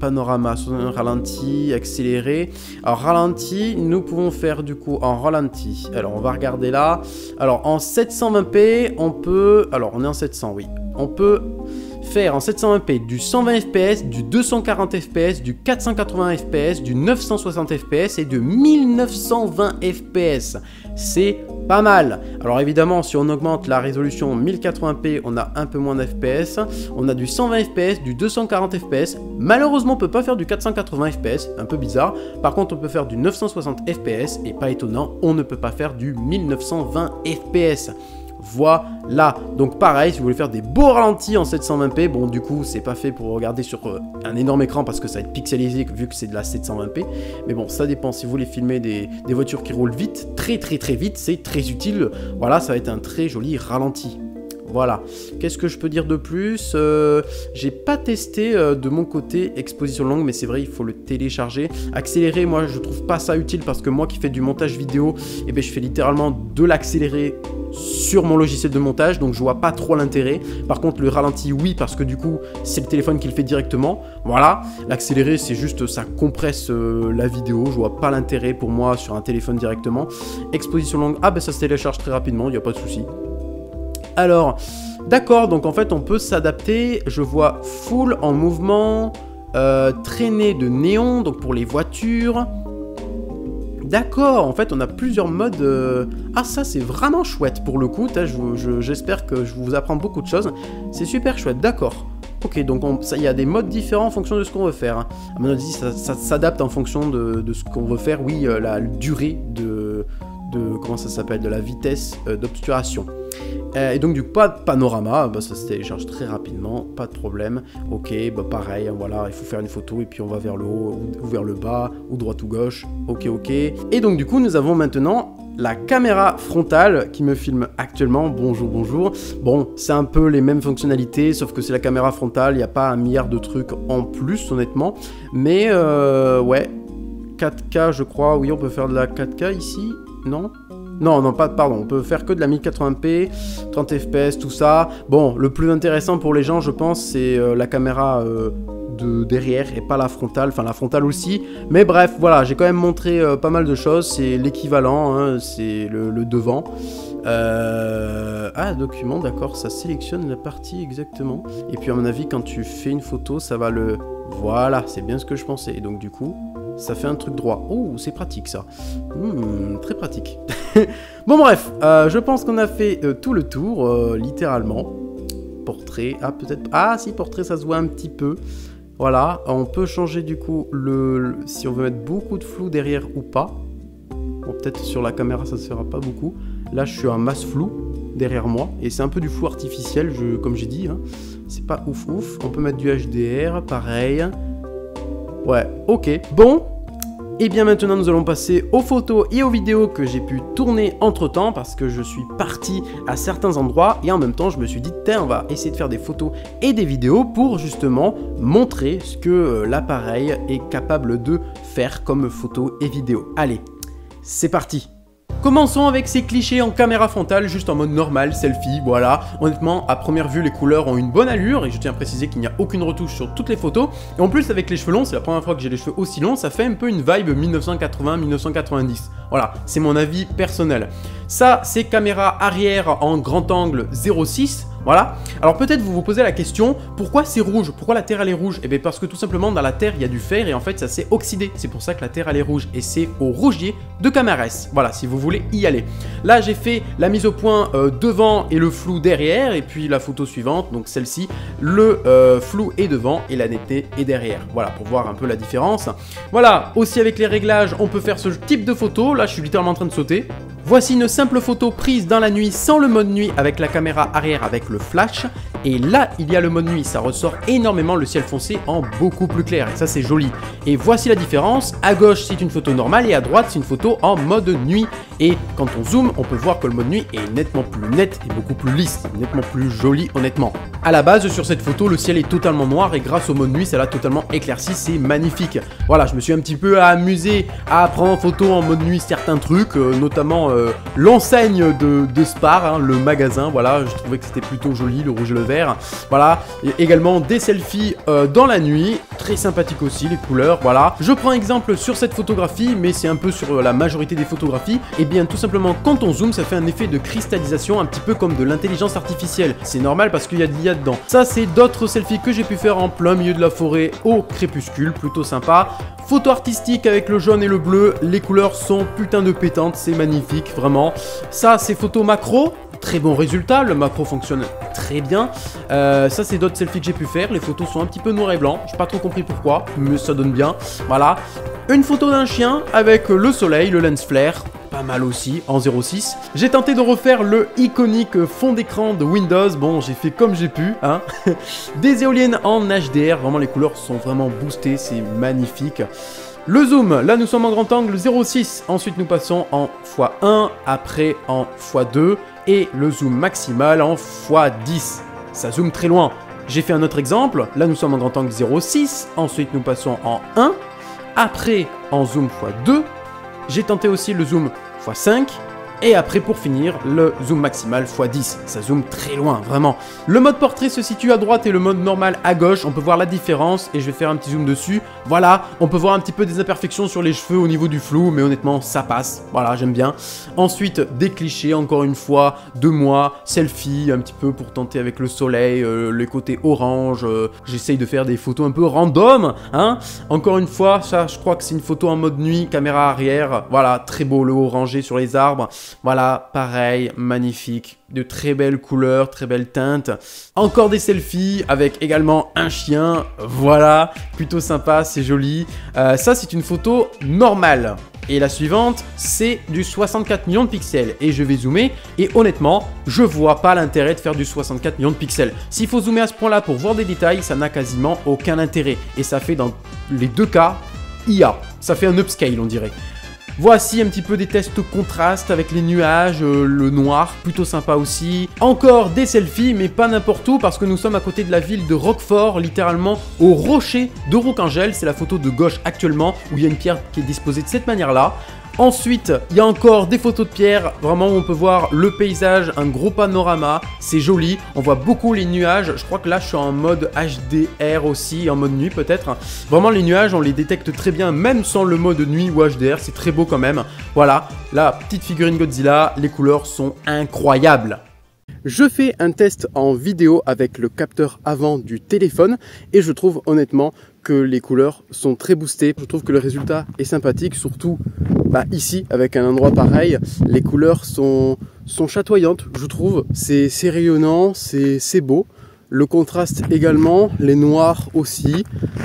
panorama, ralenti, accéléré. Alors, ralenti, nous pouvons faire du coup en ralenti. Alors, on va regarder là. Alors, en 720p, on peut... Alors, on est en 700, oui. On peut... faire en 720p du 120 fps, du 240 fps, du 480 fps, du 960 fps et de 1920 fps. C'est pas mal. Alors évidemment, si on augmente la résolution 1080p, on a un peu moins de fps. On a du 120 fps, du 240 fps. Malheureusement, on peut pas faire du 480 fps, un peu bizarre. Par contre, on peut faire du 960 fps et pas étonnant, on ne peut pas faire du 1920 fps. Voilà, donc pareil, si vous voulez faire des beaux ralentis en 720p, bon du coup c'est pas fait pour regarder sur un énorme écran parce que ça va être pixelisé vu que c'est de la 720p, mais bon ça dépend, si vous voulez filmer des voitures qui roulent vite, très vite, c'est très utile, voilà, ça va être un très joli ralenti. Voilà, qu'est-ce que je peux dire de plus? J'ai pas testé de mon côté exposition longue, mais c'est vrai, il faut le télécharger. Accéléré, moi je trouve pas ça utile parce que moi qui fais du montage vidéo, eh ben, je fais littéralement de l'accéléré sur mon logiciel de montage, donc je vois pas trop l'intérêt. Par contre le ralenti oui, parce que du coup c'est le téléphone qui le fait directement. Voilà, l'accéléré c'est juste ça compresse la vidéo, je vois pas l'intérêt pour moi sur un téléphone directement. Exposition longue, ah ben ça se télécharge très rapidement, il n'y a pas de souci. Alors d'accord, donc en fait on peut s'adapter. Je vois full en mouvement, traînée de néon, donc pour les voitures. D'accord, en fait on a plusieurs modes. Ah ça c'est vraiment chouette pour le coup, j'espère que je vous apprends beaucoup de choses. C'est super chouette, d'accord. Ok, donc il y a des modes différents en fonction de ce qu'on veut faire. Hein. À mon avis, ça s'adapte en fonction de ce qu'on veut faire. Oui, la durée de comment ça s'appelle, de la vitesse d'obturation. Et donc du coup pas de panorama, bah, ça se télécharge très rapidement, pas de problème. Ok, bah pareil, voilà, il faut faire une photo et puis on va vers le haut ou vers le bas, ou droite ou gauche, ok. Et donc du coup nous avons maintenant la caméra frontale qui me filme actuellement, bonjour. Bon, c'est un peu les mêmes fonctionnalités, sauf que c'est la caméra frontale, il n'y a pas un milliard de trucs en plus honnêtement, mais ouais, 4K je crois, oui on peut faire de la 4K ici, non, pardon, on peut faire que de la 1080p, 30 fps, tout ça. Bon, le plus intéressant pour les gens, je pense, c'est la caméra de derrière et pas la frontale, enfin la frontale aussi. Mais bref, voilà, j'ai quand même montré pas mal de choses, c'est l'équivalent, hein, c'est le devant. Ah, document, d'accord, ça sélectionne la partie exactement. Et puis à mon avis, quand tu fais une photo, ça va le... Voilà, c'est bien ce que je pensais. Et donc du coup... ça fait un truc droit. Oh, c'est pratique ça. Très pratique. Bon bref, je pense qu'on a fait tout le tour, littéralement. Portrait, ah peut-être... Ah si, portrait, ça se voit un petit peu. Voilà, on peut changer du coup si on veut mettre beaucoup de flou derrière ou pas. Bon, peut-être sur la caméra ça se fera pas beaucoup. Là, je suis en masse flou derrière moi. Et c'est un peu du flou artificiel, comme j'ai dit. Hein. C'est pas ouf. On peut mettre du HDR, pareil. Ouais, ok. Bon, Et bien maintenant nous allons passer aux photos et aux vidéos que j'ai pu tourner entre temps parce que je suis parti à certains endroits et en même temps je me suis dit tiens on va essayer de faire des photos et des vidéos pour justement montrer ce que l'appareil est capable de faire comme photos et vidéos. Allez, c'est parti! Commençons avec ces clichés en caméra frontale, juste en mode normal, selfie, voilà. Honnêtement, à première vue, les couleurs ont une bonne allure et je tiens à préciser qu'il n'y a aucune retouche sur toutes les photos. Et en plus, avec les cheveux longs, c'est la première fois que j'ai les cheveux aussi longs, ça fait un peu une vibe 1980-1990. Voilà, c'est mon avis personnel. Ça, c'est caméra arrière en grand angle 0,6. Voilà. Alors peut-être vous vous posez la question, pourquoi c'est rouge? Pourquoi la terre elle est rouge? Eh bien parce que tout simplement dans la terre il y a du fer et en fait ça s'est oxydé. C'est pour ça que la terre elle est rouge et c'est au rougier de Camarès. Voilà, si vous voulez y aller. Là j'ai fait la mise au point devant et le flou derrière et puis la photo suivante, donc celle-ci, le flou est devant et la netteté est derrière. Voilà, pour voir un peu la différence. Voilà, aussi avec les réglages on peut faire ce type de photo. Là je suis littéralement en train de sauter. Voici une simple photo prise dans la nuit sans le mode nuit avec la caméra arrière avec le flash. Et là, il y a le mode nuit, ça ressort énormément le ciel foncé en beaucoup plus clair. Et ça, c'est joli. Et voici la différence. À gauche, c'est une photo normale et à droite, c'est une photo en mode nuit. Et quand on zoome, on peut voir que le mode nuit est nettement plus net et beaucoup plus lisse, nettement plus joli, honnêtement. À la base, sur cette photo, le ciel est totalement noir et grâce au mode nuit, ça l'a totalement éclairci. C'est magnifique. Voilà, je me suis un petit peu amusé à prendre en photo en mode nuit certains trucs, notamment l'enseigne de Spar, hein, le magasin, voilà, je trouvais que c'était plutôt joli, le rouge et le vert, voilà, et également des selfies dans la nuit, très sympathique aussi, les couleurs, voilà. Je prends exemple sur cette photographie, mais c'est un peu sur la majorité des photographies, et bien tout simplement quand on zoome, ça fait un effet de cristallisation, un petit peu comme de l'intelligence artificielle, c'est normal parce qu'il y a de l'IA dedans. Ça c'est d'autres selfies que j'ai pu faire en plein milieu de la forêt au crépuscule, plutôt sympa. Photo artistique avec le jaune et le bleu, les couleurs sont putain de pétantes, c'est magnifique, vraiment. Ça, c'est photo macro, très bon résultat, le macro fonctionne très bien. Ça, c'est d'autres selfies que j'ai pu faire, les photos sont un petit peu noir et blanc, j'ai pas trop compris pourquoi, mais ça donne bien, voilà. Une photo d'un chien avec le soleil, le lens flare, pas mal aussi, en 0,6. J'ai tenté de refaire le iconique fond d'écran de Windows, bon, j'ai fait comme j'ai pu, hein. Des éoliennes en HDR, vraiment les couleurs sont vraiment boostées, c'est magnifique. Le zoom, là nous sommes en grand angle 0,6, ensuite nous passons en x1, après en x2, et le zoom maximal en x10. Ça zoome très loin. J'ai fait un autre exemple, là nous sommes en grand angle 0,6, ensuite nous passons en 1, après en zoom x2, j'ai tenté aussi le zoom x5, et après pour finir, le zoom maximal x10, ça zoome très loin, vraiment. Le mode portrait se situe à droite et le mode normal à gauche, on peut voir la différence et je vais faire un petit zoom dessus. Voilà, on peut voir un petit peu des imperfections sur les cheveux au niveau du flou, mais honnêtement ça passe, voilà j'aime bien. Ensuite, des clichés, encore une fois, de moi, selfie, un petit peu pour tenter avec le soleil, les côtés orange, j'essaye de faire des photos un peu random, hein. Encore une fois, ça je crois que c'est une photo en mode nuit, caméra arrière, voilà, très beau le orangé sur les arbres. Voilà, pareil, magnifique, de très belles couleurs, très belles teintes. Encore des selfies avec également un chien, voilà, plutôt sympa, c'est joli. Ça, c'est une photo normale. Et la suivante, c'est du 64 millions de pixels. Et je vais zoomer, et honnêtement, je vois pas l'intérêt de faire du 64 millions de pixels. S'il faut zoomer à ce point-là pour voir des détails, ça n'a quasiment aucun intérêt. Et ça fait dans les deux cas, IA. Ça fait un upscale, on dirait. Voici un petit peu des tests contraste avec les nuages, le noir, plutôt sympa aussi. Encore des selfies, mais pas n'importe où parce que nous sommes à côté de la ville de Roquefort, littéralement au rocher de Roukangel. C'est la photo de gauche actuellement où il y a une pierre qui est disposée de cette manière-là. Ensuite, il y a encore des photos de pierre, vraiment où on peut voir le paysage, un gros panorama, c'est joli, on voit beaucoup les nuages, je crois que là je suis en mode HDR aussi, en mode nuit peut-être. Vraiment les nuages, on les détecte très bien, même sans le mode nuit ou HDR, c'est très beau quand même. Voilà, la petite figurine Godzilla, les couleurs sont incroyables. Je fais un test en vidéo avec le capteur avant du téléphone et je trouve honnêtement que les couleurs sont très boostées. Je trouve que le résultat est sympathique, surtout ici avec un endroit pareil. Les couleurs sont chatoyantes, je trouve. C'est rayonnant, c'est beau. Le contraste également, les noirs aussi.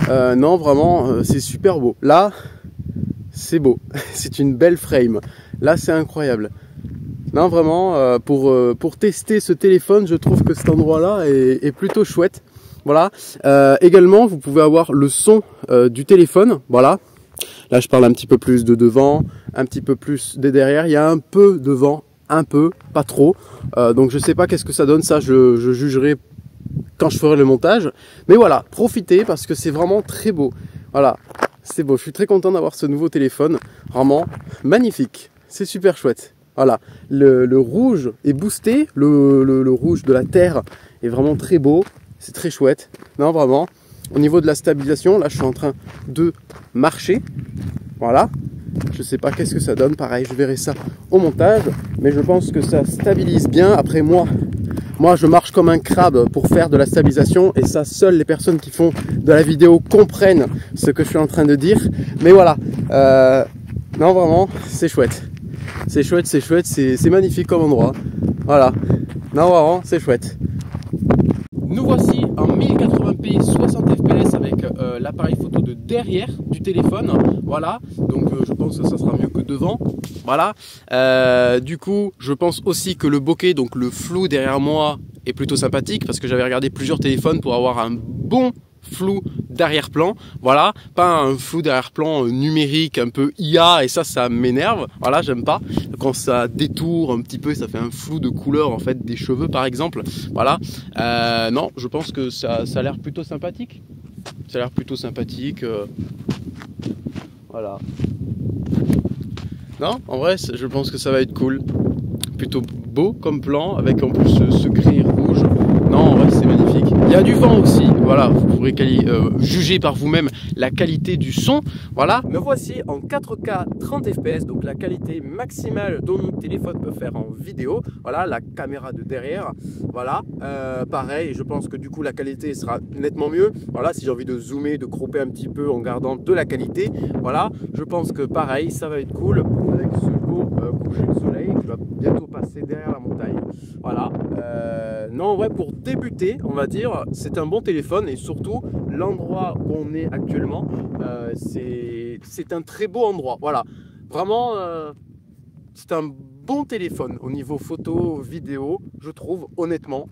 Non, vraiment, c'est super beau. Là, c'est beau. C'est une belle frame. Là, c'est incroyable. Non, vraiment, pour tester ce téléphone, je trouve que cet endroit-là est plutôt chouette. Voilà. Également, vous pouvez avoir le son du téléphone. Voilà. Là, je parle un petit peu plus de devant, un petit peu plus de derrière. Il y a un peu devant, un peu, pas trop. Donc, je sais pas qu'est-ce que ça donne. Ça, je jugerai quand je ferai le montage. Mais voilà, profitez parce que c'est vraiment très beau. Voilà, c'est beau. Je suis très content d'avoir ce nouveau téléphone. Vraiment magnifique. C'est super chouette. Voilà, le rouge est boosté. Le rouge de la terre est vraiment très beau. C'est très chouette. Non, vraiment. Au niveau de la stabilisation, là, je suis en train de marcher. Voilà. Je sais pas qu'est-ce que ça donne. Pareil, je verrai ça au montage. Mais je pense que ça stabilise bien. Après, moi, je marche comme un crabe pour faire de la stabilisation. Et ça, seules les personnes qui font de la vidéo comprennent ce que je suis en train de dire. Mais voilà. Non, vraiment, c'est chouette. C'est chouette, c'est chouette. C'est magnifique comme endroit. Voilà. Non, vraiment, c'est chouette. Nous voici en 1080p 60 fps avec l'appareil photo de derrière du téléphone. Voilà, donc je pense que ça sera mieux que devant. Voilà, du coup je pense aussi que le bokeh, donc le flou derrière moi, est plutôt sympathique parce que j'avais regardé plusieurs téléphones pour avoir un bon flou d'arrière-plan, voilà, pas un flou d'arrière-plan numérique un peu IA, et ça m'énerve, voilà, j'aime pas quand ça détourne un petit peu, ça fait un flou de couleur en fait des cheveux par exemple, voilà. Non, je pense que ça a l'air plutôt sympathique, voilà. Non, en vrai je pense que ça va être cool, plutôt beau comme plan avec en plus ce gris rouge. Non, en vrai c'est magnifique. Il y a du vent aussi, voilà, vous pourrez juger par vous-même la qualité du son, voilà. Me voici en 4K 30 fps, donc la qualité maximale dont mon téléphone peut faire en vidéo, voilà, la caméra de derrière, voilà. Pareil, je pense que du coup la qualité sera nettement mieux, voilà, si j'ai envie de zoomer, de cropper un petit peu en gardant de la qualité, voilà. Je pense que pareil, ça va être cool avec ce beau coucher de soleil qui va bientôt passer derrière la montagne, voilà. Non, ouais, pour débuter, on va dire, c'est un bon téléphone et surtout l'endroit où on est actuellement, c'est un très beau endroit. Voilà, vraiment, c'est un bon téléphone au niveau photo, vidéo, je trouve, honnêtement.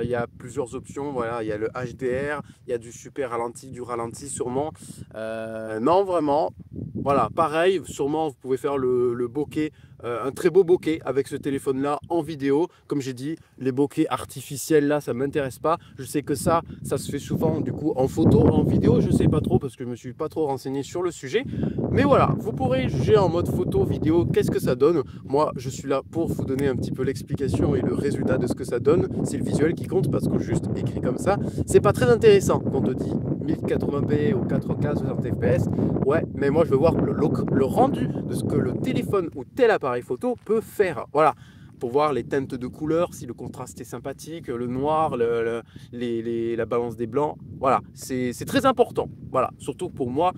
Il y a plusieurs options, voilà, il y a le HDR, il y a du super ralenti, du ralenti sûrement. Non, vraiment, voilà, pareil, sûrement vous pouvez faire le bokeh, un très beau bokeh avec ce téléphone là en vidéo. Comme j'ai dit, les bokeh artificiels là, ça m'intéresse pas. Je sais que ça se fait souvent du coup en photo, en vidéo, je sais pas trop parce que je me suis pas trop renseigné sur le sujet. Mais voilà, vous pourrez juger en mode photo, vidéo, qu'est-ce que ça donne. Moi, je suis là pour vous donner un petit peu l'explication et le résultat de ce que ça donne. C'est le visuel qui compte parce que juste écrit comme ça, c'est pas très intéressant quand on te dit 1080p ou 4K 60 fps. Ouais, mais moi je veux voir le rendu de ce que le téléphone ou tel appareil photo peut faire. Voilà, pour voir les teintes de couleurs, si le contraste est sympathique, le noir, la balance des blancs. Voilà, c'est très important. Voilà, surtout pour moi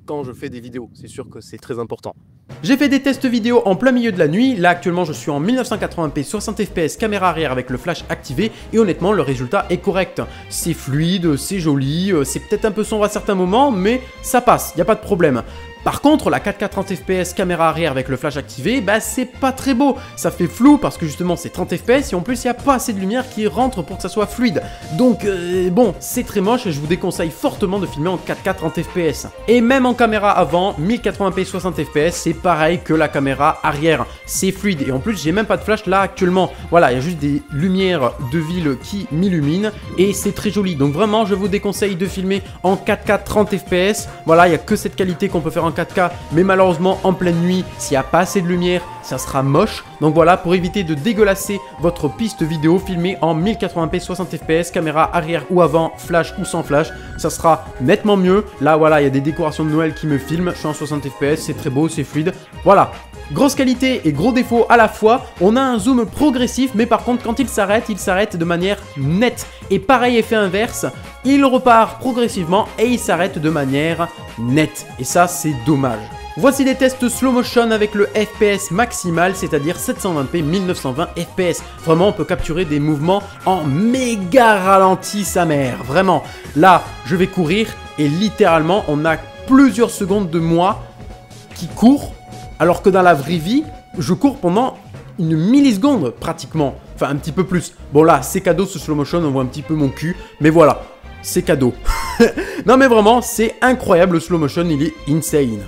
quand je fais des vidéos, c'est sûr que c'est très important. J'ai fait des tests vidéo en plein milieu de la nuit. Là actuellement je suis en 1980p 60 fps caméra arrière avec le flash activé et honnêtement le résultat est correct. C'est fluide, c'est joli, c'est peut-être un peu sombre à certains moments mais ça passe, il n'y a pas de problème. Par contre, la 4K 30 fps caméra arrière avec le flash activé, bah c'est pas très beau. Ça fait flou parce que justement c'est 30 fps et en plus il n'y a pas assez de lumière qui rentre pour que ça soit fluide. Donc bon, c'est très moche et je vous déconseille fortement de filmer en 4K 30 fps. Et même en caméra avant, 1080p 60 fps, c'est pareil que la caméra arrière. C'est fluide et en plus j'ai même pas de flash là actuellement. Voilà, il y a juste des lumières de ville qui m'illuminent et c'est très joli. Donc vraiment, je vous déconseille de filmer en 4K 30 fps. Voilà, il n'y a que cette qualité qu'on peut faire en 4K, mais malheureusement en pleine nuit, s'il n'y a pas assez de lumière, ça sera moche. Donc voilà, pour éviter de dégueulasser votre piste vidéo, filmée en 1080p 60 fps, caméra arrière ou avant, flash ou sans flash, ça sera nettement mieux. Là voilà, il y a des décorations de Noël qui me filment, je suis en 60 fps, c'est très beau, c'est fluide. Voilà. Grosse qualité et gros défaut à la fois, on a un zoom progressif, mais par contre quand il s'arrête de manière nette. Et pareil effet inverse, il repart progressivement et il s'arrête de manière nette. Et ça c'est dommage. Voici des tests slow motion avec le FPS maximal, c'est-à-dire 720p 1920 fps. Vraiment, on peut capturer des mouvements en méga ralenti sa mère. Vraiment, là, je vais courir et littéralement, on a plusieurs secondes de moi qui court, alors que dans la vraie vie, je cours pendant une milliseconde pratiquement. Enfin, un petit peu plus. Bon là, c'est cadeau ce slow motion, on voit un petit peu mon cul, mais voilà, c'est cadeau. Non mais vraiment, c'est incroyable, le slow motion, il est insane.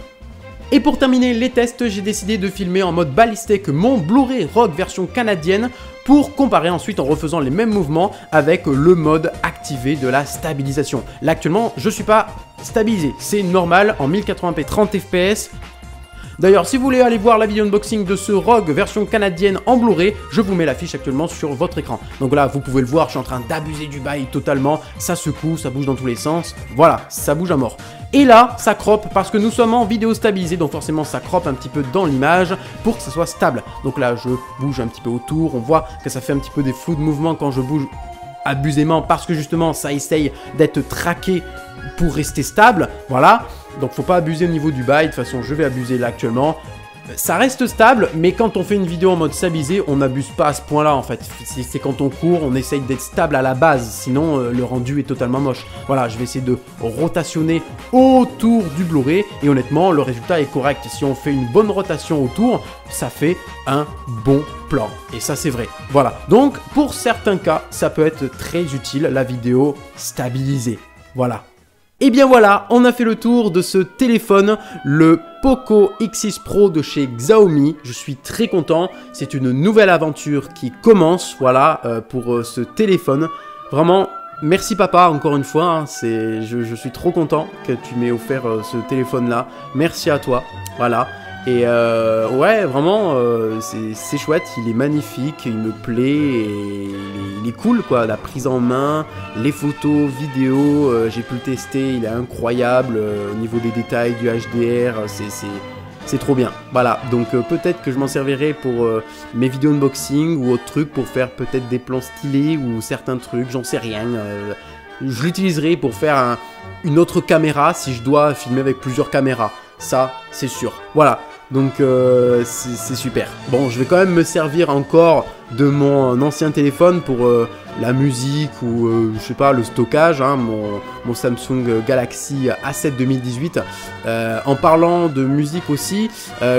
Et pour terminer les tests, j'ai décidé de filmer en mode balistique mon Blu-ray ROG version canadienne pour comparer ensuite en refaisant les mêmes mouvements avec le mode activé de la stabilisation. Là actuellement, je suis pas stabilisé, c'est normal en 1080p 30 fps. D'ailleurs, si vous voulez aller voir la vidéo unboxing de ce ROG version canadienne en Blu-ray, je vous mets l'affiche actuellement sur votre écran. Donc là, vous pouvez le voir, je suis en train d'abuser du bail totalement. Ça secoue, ça bouge dans tous les sens. Voilà, ça bouge à mort. Et là, ça crop parce que nous sommes en vidéo stabilisée, donc forcément ça crop un petit peu dans l'image pour que ça soit stable. Donc là, je bouge un petit peu autour, on voit que ça fait un petit peu des flous de mouvement quand je bouge abusément parce que justement ça essaye d'être traqué pour rester stable, voilà. Donc faut pas abuser au niveau du bail, de toute façon je vais abuser là actuellement. Ça reste stable, mais quand on fait une vidéo en mode stabilisé, on n'abuse pas à ce point-là en fait. C'est quand on court, on essaye d'être stable à la base, sinon le rendu est totalement moche. Voilà, je vais essayer de rotationner autour du Blu-ray, et honnêtement, le résultat est correct. Si on fait une bonne rotation autour, ça fait un bon plan. Et ça c'est vrai. Voilà, donc pour certains cas, ça peut être très utile la vidéo stabilisée. Voilà. Et bien voilà, on a fait le tour de ce téléphone, le Poco X6 Pro de chez Xiaomi. Je suis très content, c'est une nouvelle aventure qui commence, voilà, pour ce téléphone. Vraiment, merci papa, encore une fois, hein, je suis trop content que tu m'aies offert ce téléphone-là. Merci à toi, voilà. Et ouais, vraiment, c'est chouette, il est magnifique, il me plaît, et il est cool quoi, la prise en main, les photos, vidéos, j'ai pu le tester, il est incroyable, au niveau des détails, du HDR, c'est trop bien. Voilà, donc peut-être que je m'en servirai pour mes vidéos unboxing ou autre truc, pour faire peut-être des plans stylés ou certains trucs, j'en sais rien. Je l'utiliserai pour faire une autre caméra si je dois filmer avec plusieurs caméras, ça c'est sûr. Voilà. Donc c'est super. Bon, je vais quand même me servir encore de mon ancien téléphone pour la musique ou je sais pas, le stockage, hein, mon Samsung Galaxy A7 2018. En parlant de musique aussi,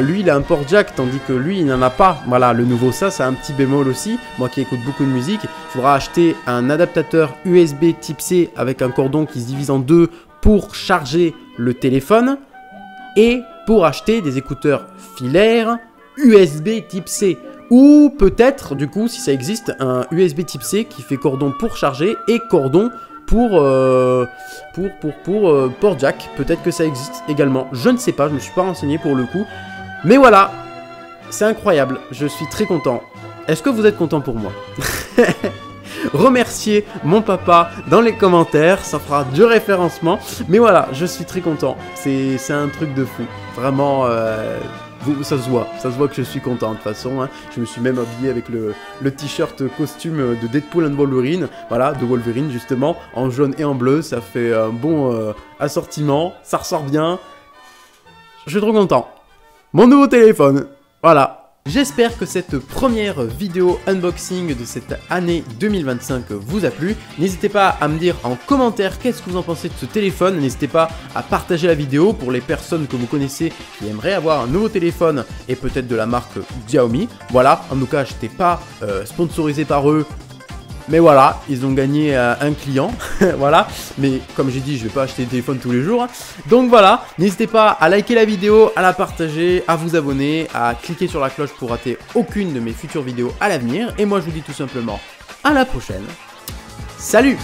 lui il a un port jack tandis que lui il n'en a pas. Voilà, le nouveau ça a un petit bémol aussi. Moi qui écoute beaucoup de musique, il faudra acheter un adaptateur USB type C avec un cordon qui se divise en deux pour charger le téléphone, et pour acheter des écouteurs filaires USB type C. Ou peut-être, du coup, si ça existe, un USB type C qui fait cordon pour charger et cordon pour port jack. Peut-être que ça existe également. Je ne sais pas, je ne me suis pas renseigné pour le coup. Mais voilà, c'est incroyable. Je suis très content. Est-ce que vous êtes content pour moi? Remerciez mon papa dans les commentaires, ça fera du référencement. Mais voilà, je suis très content. C'est un truc de fou. Vraiment, ça se voit que je suis content de toute façon. Hein. Je me suis même habillé avec le t-shirt costume de Deadpool and Wolverine. Voilà, de Wolverine justement, en jaune et en bleu. Ça fait un bon assortiment, ça ressort bien. Je suis trop content. Mon nouveau téléphone, voilà. J'espère que cette première vidéo unboxing de cette année 2025 vous a plu. N'hésitez pas à me dire en commentaire qu'est-ce que vous en pensez de ce téléphone. N'hésitez pas à partager la vidéo pour les personnes que vous connaissez qui aimeraient avoir un nouveau téléphone et peut-être de la marque Xiaomi. Voilà, en tout cas, je n'étais pas sponsorisé par eux. Mais voilà, ils ont gagné un client, voilà. Mais comme j'ai dit, je vais pas acheter des téléphones tous les jours. Hein. Donc voilà, n'hésitez pas à liker la vidéo, à la partager, à vous abonner, à cliquer sur la cloche pour rater aucune de mes futures vidéos à l'avenir. Et moi, je vous dis tout simplement à la prochaine. Salut!